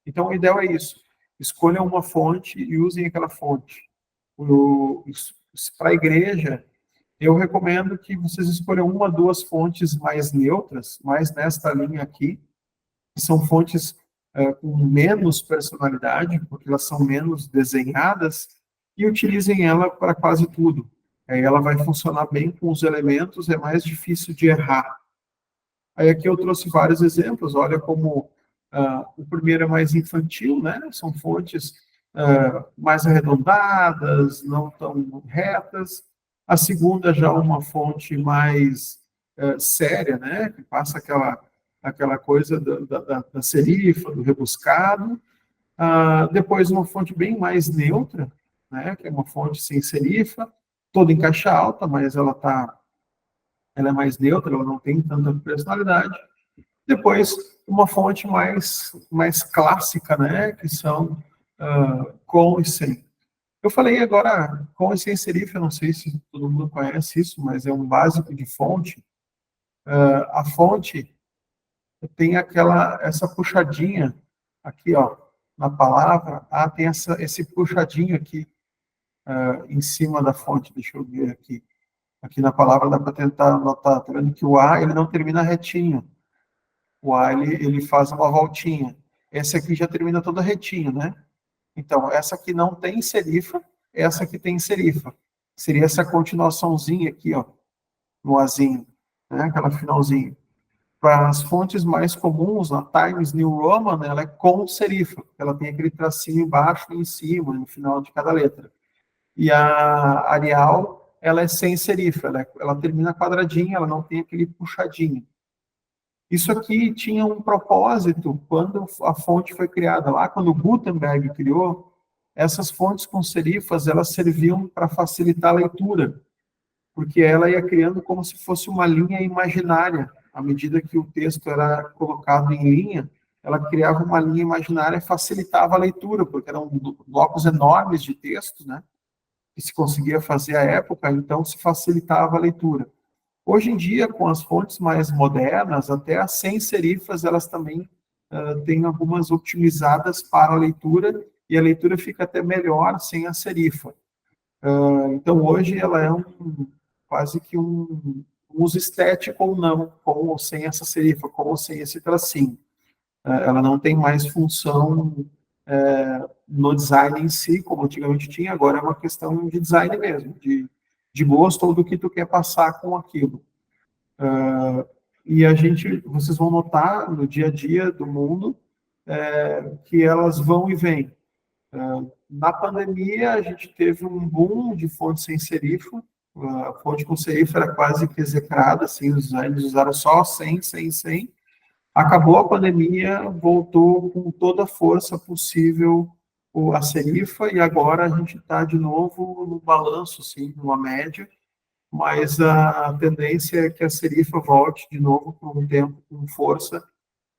Então, o ideal é isso. Escolham uma fonte e usem aquela fonte. Para a igreja, eu recomendo que vocês escolham 1 ou 2 fontes mais neutras, mais nesta linha aqui, que são fontes com menos personalidade, porque elas são menos desenhadas, e utilizem ela para quase tudo. Aí ela vai funcionar bem com os elementos, é mais difícil de errar. Aí aqui eu trouxe vários exemplos, olha como o primeiro é mais infantil, né? São fontes mais arredondadas, não tão retas. A segunda já é uma fonte mais séria, né? Que passa aquela coisa da serifa, do rebuscado. Depois uma fonte bem mais neutra, né? Que é uma fonte sem serifa, toda em caixa alta, mas ela é mais neutra, ela não tem tanta personalidade. Depois, uma fonte mais clássica, né, que são com e sem. Eu falei agora com e sem serif, eu não sei se todo mundo conhece isso, mas é um básico de fonte. A fonte tem essa puxadinha aqui, ó, na palavra, tem esse puxadinho aqui em cima da fonte, deixa eu ver aqui. Aqui na palavra dá para tentar notar, tá vendo que o A, ele não termina retinho. O A, ele faz uma voltinha. Esse aqui já termina todo retinho, né? Então, essa aqui não tem serifa, essa aqui tem serifa. Seria essa continuaçãozinha aqui, ó, no Azinho, né? Aquela finalzinha. Para as fontes mais comuns, a Times New Roman, ela é com serifa. Ela tem aquele tracinho embaixo e em cima, no final de cada letra. E a Arial, ela é sem serifa. Ela termina quadradinha, ela não tem aquele puxadinho. Isso aqui tinha um propósito quando a fonte foi criada lá, quando Gutenberg criou, essas fontes com serifas, elas serviam para facilitar a leitura, porque ela ia criando como se fosse uma linha imaginária. À medida que o texto era colocado em linha, ela criava uma linha imaginária e facilitava a leitura, porque eram blocos enormes de texto, né, que se conseguia fazer à época, então se facilitava a leitura. Hoje em dia, com as fontes mais modernas, até as sem serifas, elas também têm algumas otimizadas para a leitura, e a leitura fica até melhor sem a serifa. Então, hoje, ela é quase que um uso estético ou não, com ou sem essa serifa, com ou sem esse tracinho. Ela não tem mais função no design em si, como antigamente tinha, agora é uma questão de design mesmo, de gosto ou do que tu quer passar com aquilo. E vocês vão notar no dia a dia do mundo que elas vão e vêm. Na pandemia, a gente teve um boom de fontes sem serifa. A fonte com serifa era quase que execrada, assim, os designers usaram só 100. Acabou a pandemia, voltou com toda a força possível a serifa, e agora a gente está de novo no balanço, assim, numa média, mas a tendência é que a serifa volte de novo por um tempo com força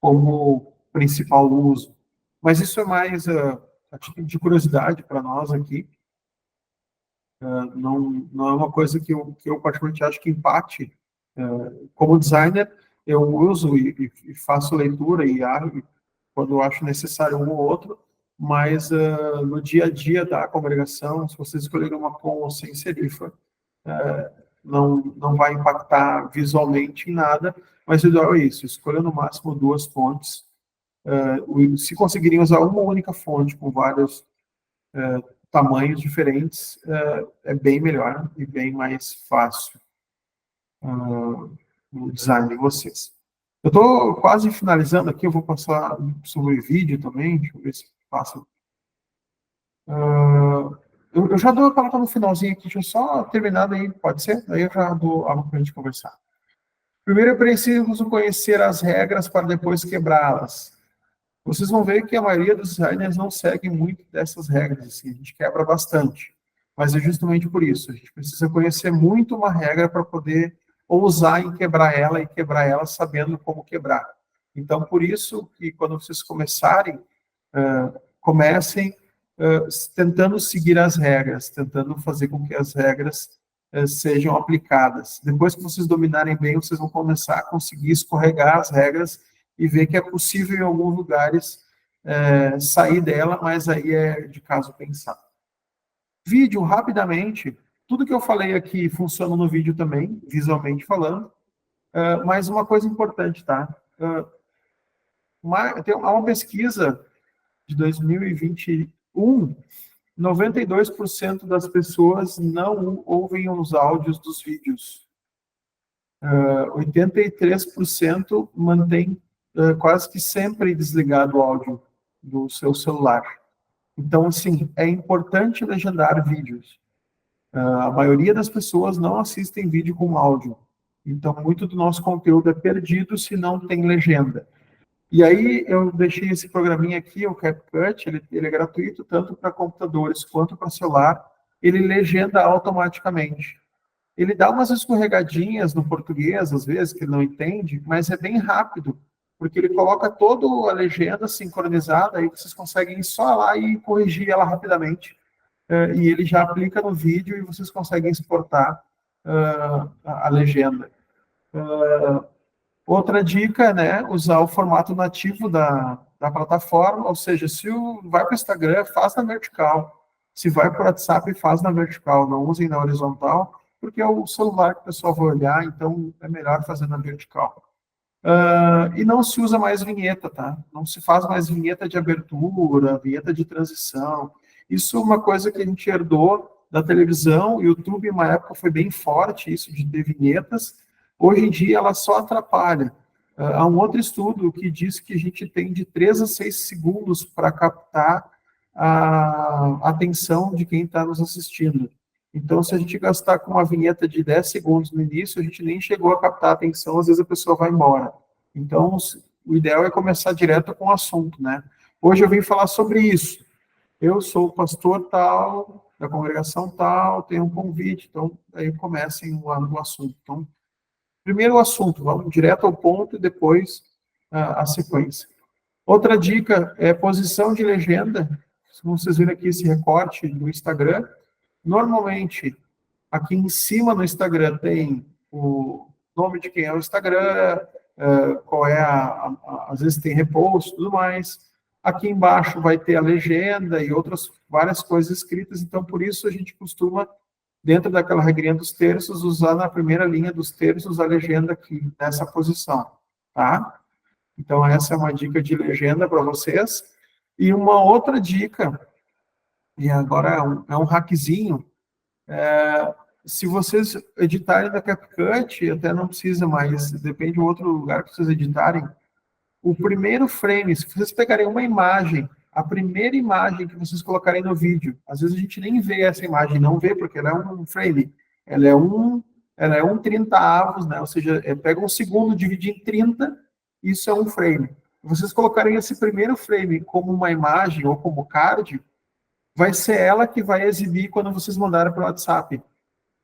como principal uso. Mas isso é mais a título de curiosidade para nós aqui. Não é uma coisa que eu particularmente acho que empate. Como designer, eu uso e faço leitura quando eu acho necessário um ou outro, mas no dia a dia da congregação, se vocês escolherem uma com ou sem serifa, não vai impactar visualmente em nada, mas o ideal é isso, escolha no máximo 2 fontes. Se conseguirem usar uma única fonte com vários tamanhos diferentes, é bem melhor e bem mais fácil o design de vocês. Eu estou quase finalizando aqui, eu vou passar sobre vídeo também, deixa eu ver se passa. Eu já dou a palavra no finalzinho aqui, deixa eu só terminar daí, pode ser? Daí eu já dou algo para a gente conversar. Primeiro é preciso conhecer as regras para depois quebrá-las. Vocês vão ver que a maioria dos designers não segue muito dessas regras, assim, a gente quebra bastante. Mas é justamente por isso, a gente precisa conhecer muito uma regra para poder ousar em quebrar ela e quebrar ela sabendo como quebrar. Então, por isso que quando vocês começarem, comecem tentando seguir as regras, tentando fazer com que as regras sejam aplicadas. Depois que vocês dominarem bem, vocês vão começar a conseguir escorregar as regras e ver que é possível em alguns lugares sair dela, mas aí é de caso pensar. Vídeo, rapidamente, tudo que eu falei aqui funciona no vídeo também, visualmente falando, mas uma coisa importante, tá? Há uma pesquisa de 2021, 92% das pessoas não ouvem os áudios dos vídeos. 83% mantém quase que sempre desligado o áudio do seu celular. Então, assim, é importante legendar vídeos. A maioria das pessoas não assistem vídeo com áudio. Então, muito do nosso conteúdo é perdido se não tem legenda. E aí, eu deixei esse programinha aqui, o CapCut, ele é gratuito tanto para computadores quanto para celular. Ele legenda automaticamente. Ele dá umas escorregadinhas no português, às vezes, que ele não entende, mas é bem rápido, porque ele coloca toda a legenda sincronizada, aí vocês conseguem ir só lá e corrigir ela rapidamente. E ele já aplica no vídeo e vocês conseguem exportar a legenda. Outra dica, né, usar o formato nativo da plataforma, ou seja, se vai para o Instagram, faz na vertical. Se vai para o WhatsApp, faz na vertical, não usem na horizontal, porque é o celular que o pessoal vai olhar, então é melhor fazer na vertical. E não se usa mais vinheta, tá? Não se faz mais vinheta de abertura, vinheta de transição. Isso é uma coisa que a gente herdou da televisão. O YouTube, uma época, foi bem forte isso de ter vinhetas. Hoje em dia, ela só atrapalha. Há um outro estudo que diz que a gente tem de 3 a 6 segundos para captar a atenção de quem está nos assistindo. Então, se a gente gastar com uma vinheta de 10 segundos no início, a gente nem chegou a captar a atenção, às vezes a pessoa vai embora. Então, o ideal é começar direto com o assunto, né? Hoje eu vim falar sobre isso. Eu sou o pastor tal, da congregação tal, tenho um convite, então aí comecem o assunto. Então, primeiro o assunto, vamos direto ao ponto e depois a sequência. Outra dica é posição de legenda. Como vocês viram aqui esse recorte do Instagram, normalmente aqui em cima no Instagram tem o nome de quem é o Instagram, qual é às vezes tem repost e tudo mais. Aqui embaixo vai ter a legenda e outras várias coisas escritas, então por isso a gente costuma, dentro daquela regrinha dos terços, usar na primeira linha dos terços a legenda aqui, nessa posição, tá? Então essa é uma dica de legenda para vocês. E uma outra dica, e agora é um hackzinho, se vocês editarem da CapCut, até não precisa mais, depende de outro lugar que vocês editarem, o primeiro frame, se vocês pegarem uma imagem, a primeira imagem que vocês colocarem no vídeo, às vezes a gente nem vê essa imagem, não vê, porque ela é um frame, ela é um 30 avos, né? Ou seja, pega um segundo, divide em 30, isso é um frame. Vocês colocarem esse primeiro frame como uma imagem ou como card, vai ser ela que vai exibir quando vocês mandarem para o WhatsApp.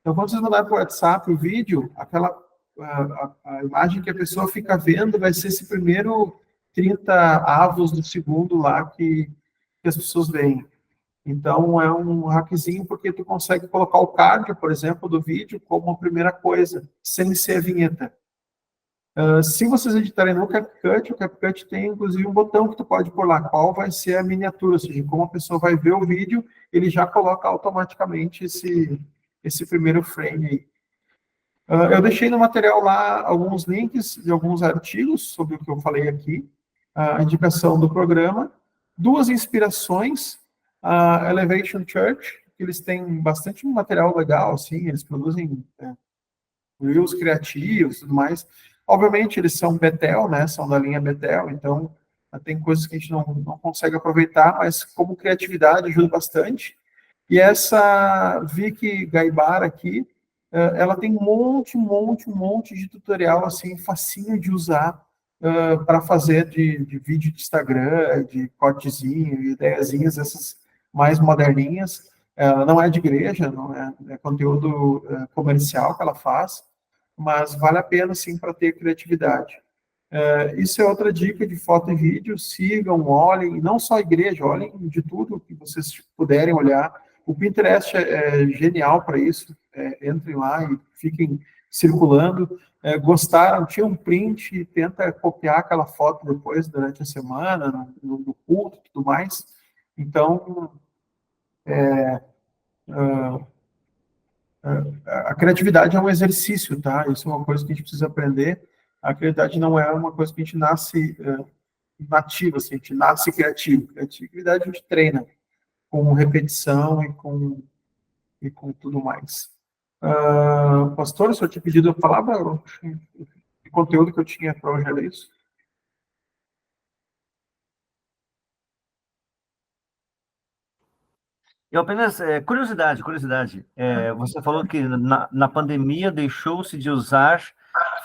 Então, quando vocês mandarem para o WhatsApp o vídeo, a imagem que a pessoa fica vendo vai ser esse primeiro 30 avos do segundo lá que as pessoas veem. Então, é um hackzinho porque tu consegue colocar o card, por exemplo, do vídeo como a primeira coisa, sem ser vinheta. Se vocês editarem no CapCut, o CapCut tem, inclusive, um botão que tu pode pôr lá, qual vai ser a miniatura, ou seja, como a pessoa vai ver o vídeo, ele já coloca automaticamente esse primeiro frame aí. Eu deixei no material lá alguns links de alguns artigos sobre o que eu falei aqui, a indicação do programa, 2 inspirações, a Elevation Church, que eles têm bastante material legal, assim, eles produzem reels criativos e tudo mais. Obviamente, eles são Betel, né? São da linha Betel, então tem coisas que a gente não consegue aproveitar, mas como criatividade ajuda bastante. E essa Vicky Gaibara aqui, ela tem um monte de tutorial, assim, facinho de usar para fazer de vídeo de Instagram, de cortezinho, ideiazinhas, essas mais moderninhas. Ela não é de igreja, não é conteúdo comercial que ela faz, mas vale a pena, sim, para ter criatividade. Isso é outra dica de foto e vídeo, sigam, olhem, e não só a igreja, olhem de tudo que vocês puderem olhar. O Pinterest é genial para isso, entrem lá e fiquem circulando. Gostaram, tira um print e tenta copiar aquela foto depois, durante a semana, no culto e tudo mais. Então, a criatividade é um exercício, tá? Isso é uma coisa que a gente precisa aprender. A criatividade não é uma coisa que a gente nasce nativa, assim, a gente nasce criativo. Criatividade a gente treina com repetição e com tudo mais. Pastor, se eu tinha pedido a palavra, o conteúdo que eu tinha para hoje era isso? Eu apenas, curiosidade. Você falou que na pandemia deixou-se de usar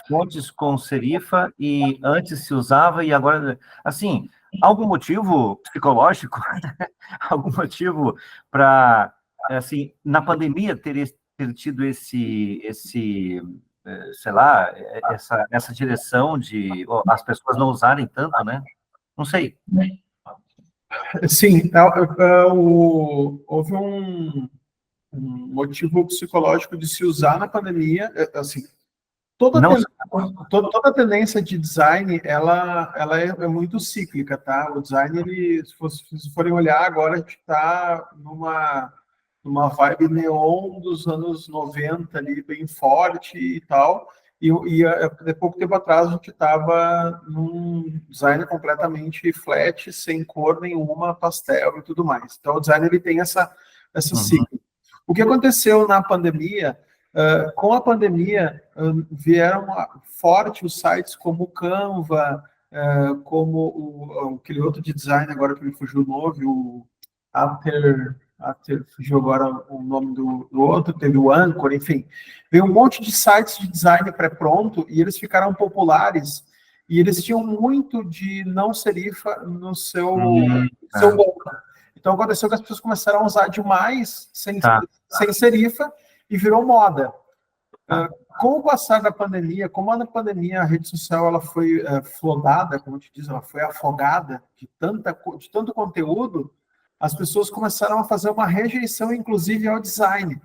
fontes com serifa e antes se usava e agora, assim, algum motivo psicológico, algum motivo para, assim, na pandemia ter tido sei lá, essa direção de as pessoas não usarem tanto, né? Não sei. Sim, houve um motivo psicológico de se usar na pandemia, assim, Não, toda tendência de design, ela é muito cíclica, tá? O design, ele, se vocês forem olhar agora, a gente está numa vibe neon dos anos 90 ali, bem forte e tal, de pouco tempo atrás a gente estava num design completamente flat, sem cor nenhuma, pastel e tudo mais. Então o design ele tem essa ciclo. O que aconteceu na pandemia, com a pandemia, vieram forte os sites como o Canva, como aquele outro de design, agora que me fugiu o nome, o fugiu agora o nome do outro, teve o Anchor, enfim. Veio um monte de sites de design pré-pronto e eles ficaram populares e eles tinham muito de não serifa no seu logo. Então aconteceu que as pessoas começaram a usar demais sem serifa e virou moda. Com o passar da pandemia, como na pandemia a rede social ela foi flodada, como te diz, ela foi afogada de tanto conteúdo, as pessoas começaram a fazer uma rejeição, inclusive, ao design.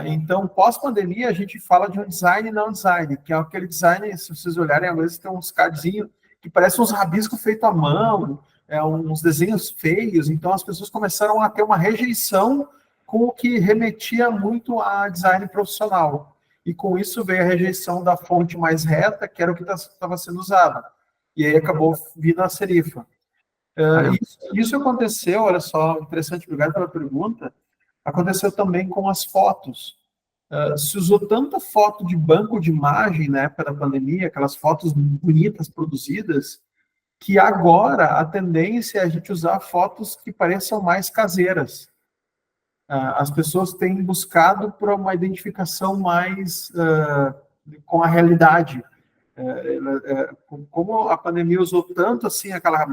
Então, pós-pandemia, a gente fala de um design não design, que é aquele design, se vocês olharem, às vezes tem uns cardzinhos que parecem uns rabiscos feitos à mão, uns desenhos feios. Então, as pessoas começaram a ter uma rejeição com o que remetia muito a design profissional. E com isso veio a rejeição da fonte mais reta, que era o que estava sendo usado. E aí acabou vindo a serifa. Isso aconteceu, olha só, interessante, obrigado pela pergunta, aconteceu também com as fotos. Se usou tanta foto de banco de imagem na época da pandemia, aquelas fotos bonitas produzidas, que agora a tendência é a gente usar fotos que pareçam mais caseiras. As pessoas têm buscado por uma identificação mais com a realidade. Como a pandemia usou tanto assim aquela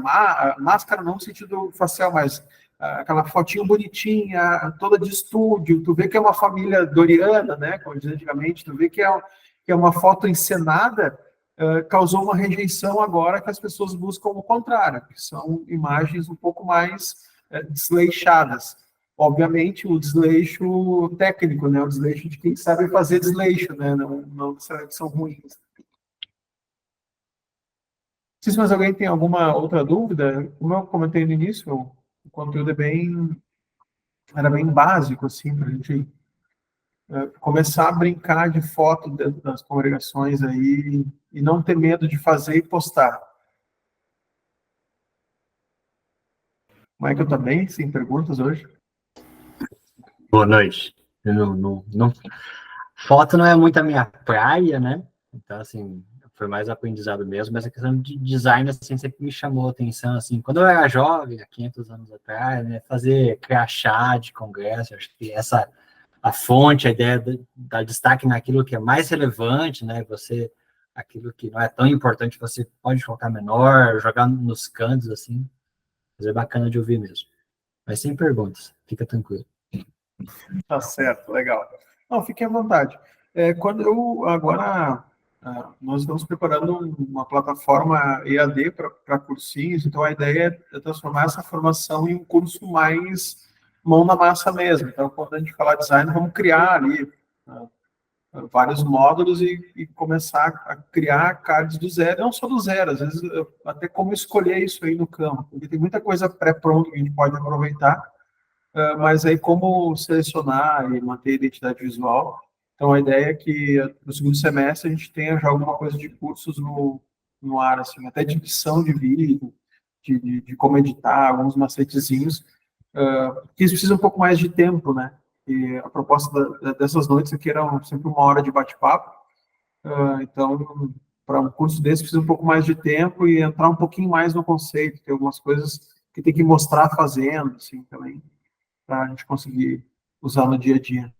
máscara, não no sentido facial, mas aquela fotinho bonitinha, toda de estúdio, tu vê que é uma família doriana, né, como dizia antigamente, tu vê que é uma foto encenada, causou uma rejeição agora que as pessoas buscam o contrário, que são imagens um pouco mais desleixadas. obviamente, o desleixo técnico, né? O desleixo de quem sabe fazer desleixo, né? Não necessariamente são ruins. Não sei se mais alguém tem alguma outra dúvida. Como eu comentei no início, o conteúdo era bem básico, assim, para a gente começar a brincar de foto dentro das congregações aí e não ter medo de fazer e postar. Michael também, sem perguntas hoje. Boa noite. Foto não é muito a minha praia, né? Então, assim, foi mais aprendizado mesmo, mas a questão de design, assim, sempre me chamou a atenção, assim, quando eu era jovem, há 500 anos atrás, né, fazer crachá de congresso, acho que a fonte, a ideia da destaque naquilo que é mais relevante, né, aquilo que não é tão importante, você pode colocar menor, jogar nos cantos, assim, mas é bacana de ouvir mesmo. Mas sem perguntas, fica tranquilo. Tá certo, legal. Não, fique à vontade. Agora, nós estamos preparando uma plataforma EAD para cursinhos, então a ideia é transformar essa formação em um curso mais mão na massa mesmo. Então, quando a gente falar design, vamos criar ali vários módulos e começar a criar cards do zero, não só do zero, às vezes até como escolher isso aí no campo, porque tem muita coisa pré-pronta que a gente pode aproveitar, mas aí como selecionar e manter a identidade visual. Então, a ideia é que no segundo semestre a gente tenha já alguma coisa de cursos no ar, assim, até de edição de vídeo, de como editar, alguns macetezinhos, que isso precisa um pouco mais de tempo, né? E a proposta dessas noites aqui era sempre 1 hora de bate-papo, então, para um curso desse precisa um pouco mais de tempo e entrar um pouquinho mais no conceito, tem algumas coisas que tem que mostrar fazendo, assim, também, para a gente conseguir usar no dia a dia.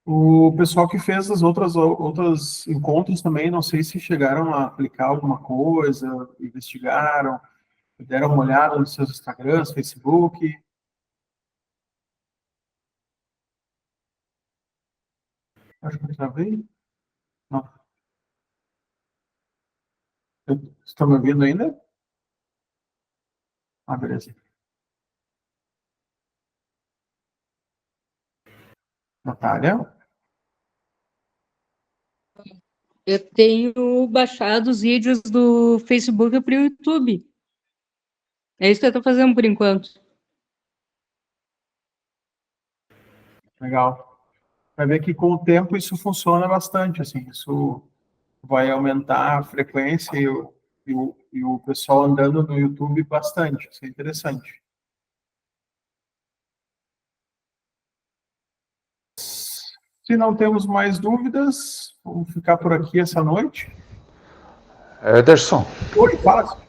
O pessoal que fez as outras encontros também, não sei se chegaram a aplicar alguma coisa, investigaram, deram uma olhada nos seus Instagrams, Facebook. Acho que já veio. Não. Estão me ouvindo ainda? Ah, beleza. Natália? Eu tenho baixado os vídeos do Facebook para o YouTube. É isso que eu estou fazendo por enquanto. Legal. Vai ver que com o tempo isso funciona bastante, assim, isso vai aumentar a frequência e o pessoal andando no YouTube bastante, isso é interessante. Se não temos mais dúvidas, vamos ficar por aqui essa noite. Ederson. Oi, fala.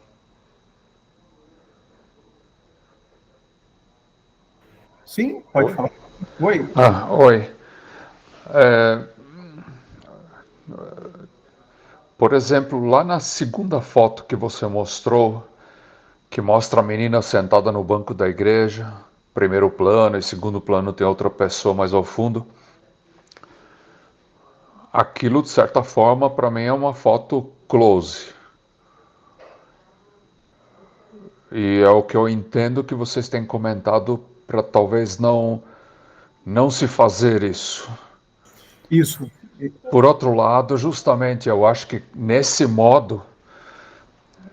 Sim, pode falar. Oi. Oi. Por exemplo, lá na segunda foto que você mostrou, que mostra a menina sentada no banco da igreja, primeiro plano e segundo plano tem outra pessoa mais ao fundo. Aquilo, de certa forma, para mim é uma foto close. E é o que eu entendo que vocês têm comentado para talvez não se fazer isso. Isso. Por outro lado, justamente eu acho que nesse modo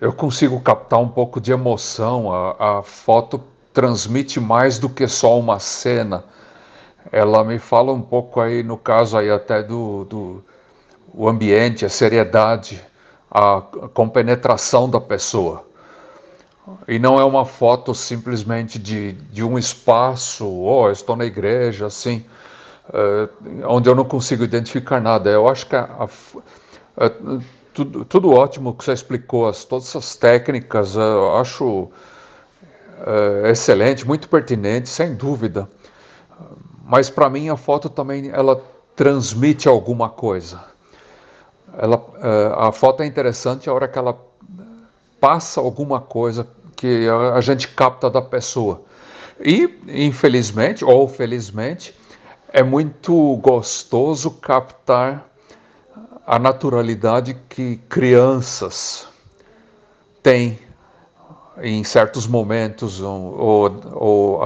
eu consigo captar um pouco de emoção. A foto transmite mais do que só uma cena. Ela me fala um pouco aí, no caso aí até o ambiente, a seriedade, a compenetração da pessoa. E não é uma foto simplesmente de um espaço, estou na igreja, assim, onde eu não consigo identificar nada. Eu acho que tudo ótimo que você explicou, todas essas técnicas, eu acho excelente, muito pertinente, sem dúvida. Mas para mim a foto também ela transmite alguma coisa. A foto é interessante a hora que ela passa alguma coisa que a gente capta da pessoa. E, infelizmente ou felizmente, é muito gostoso captar a naturalidade que crianças têm em certos momentos, ou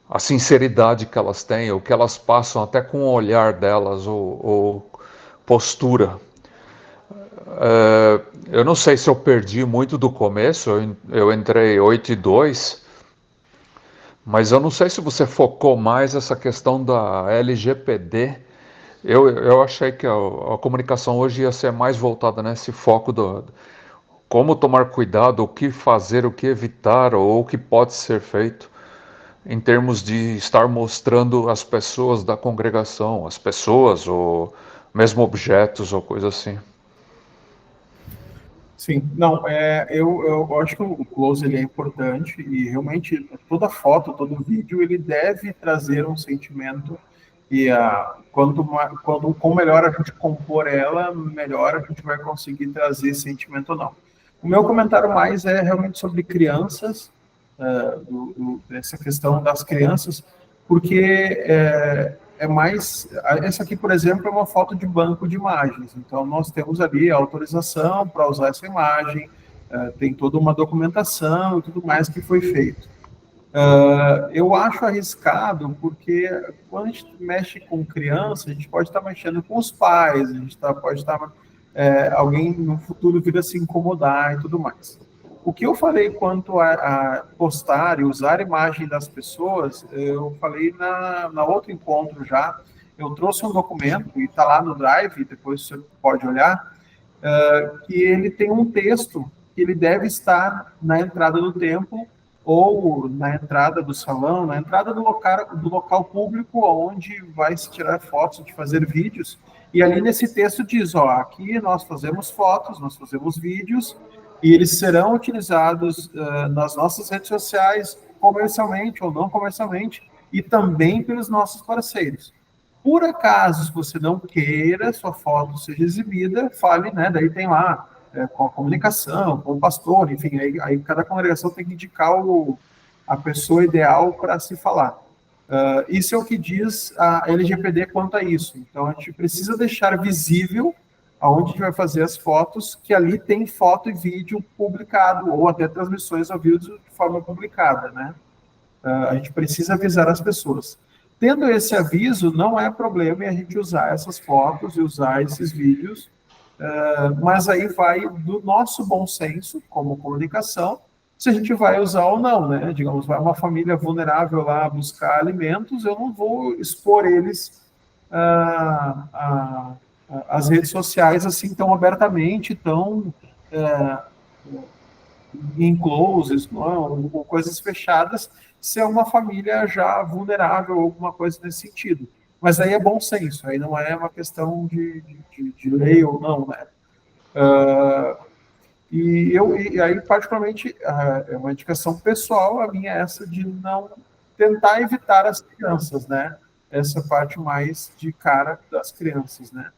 a sinceridade que elas têm, o que elas passam até com o olhar delas, ou postura. Eu não sei se eu perdi muito do começo, eu entrei 8:02, mas eu não sei se você focou mais essa questão da LGPD. Eu achei que a comunicação hoje ia ser mais voltada nesse foco do como tomar cuidado, o que fazer, o que evitar, ou o que pode ser feito, em termos de estar mostrando as pessoas da congregação, as pessoas, ou mesmo objetos, ou coisa assim. Sim, não, eu acho que o close ele é importante e realmente toda foto, todo vídeo, ele deve trazer um sentimento e quanto melhor a gente compor ela, melhor a gente vai conseguir trazer esse sentimento ou não. O meu comentário mais é realmente sobre crianças, essa questão das crianças, porque é mais. Essa aqui, por exemplo, é uma foto de banco de imagens. Então, nós temos ali a autorização para usar essa imagem, tem toda uma documentação e tudo mais que foi feito. Eu acho arriscado porque quando a gente mexe com criança, a gente pode estar mexendo com os pais, a gente pode estar. Alguém no futuro vir a se incomodar e tudo mais. O que eu falei quanto a postar e usar a imagem das pessoas, eu falei na outro encontro já. Eu trouxe um documento, e está lá no Drive, depois você pode olhar, que ele tem um texto que ele deve estar na entrada do templo ou na entrada do salão, na entrada do local público onde vai se tirar fotos, de fazer vídeos. E ali nesse texto diz, ó, aqui nós fazemos fotos, nós fazemos vídeos, e eles serão utilizados nas nossas redes sociais, comercialmente ou não comercialmente, e também pelos nossos parceiros. Por acaso, se você não queira sua foto seja exibida, fale, né? Daí tem lá com a comunicação, com o pastor, enfim, aí cada congregação tem que indicar a pessoa ideal para se falar. Isso é o que diz a LGPD quanto a isso. Então, a gente precisa deixar visível aonde a gente vai fazer as fotos, que ali tem foto e vídeo publicado, ou até transmissões ao vivo de forma publicada, né? A gente precisa avisar as pessoas. Tendo esse aviso, não é problema em a gente usar essas fotos e usar esses vídeos, mas aí vai do nosso bom senso, como comunicação, se a gente vai usar ou não, né? Digamos, vai uma família vulnerável lá buscar alimentos, eu não vou expor eles às redes sociais assim tão abertamente, tão em closes, ou coisas fechadas, se é uma família já vulnerável ou alguma coisa nesse sentido. Mas aí é bom senso, aí não é uma questão de lei ou não, né? E aí, particularmente, é uma indicação pessoal, a minha é essa de não tentar evitar as crianças, né? Essa parte mais de cara das crianças, né?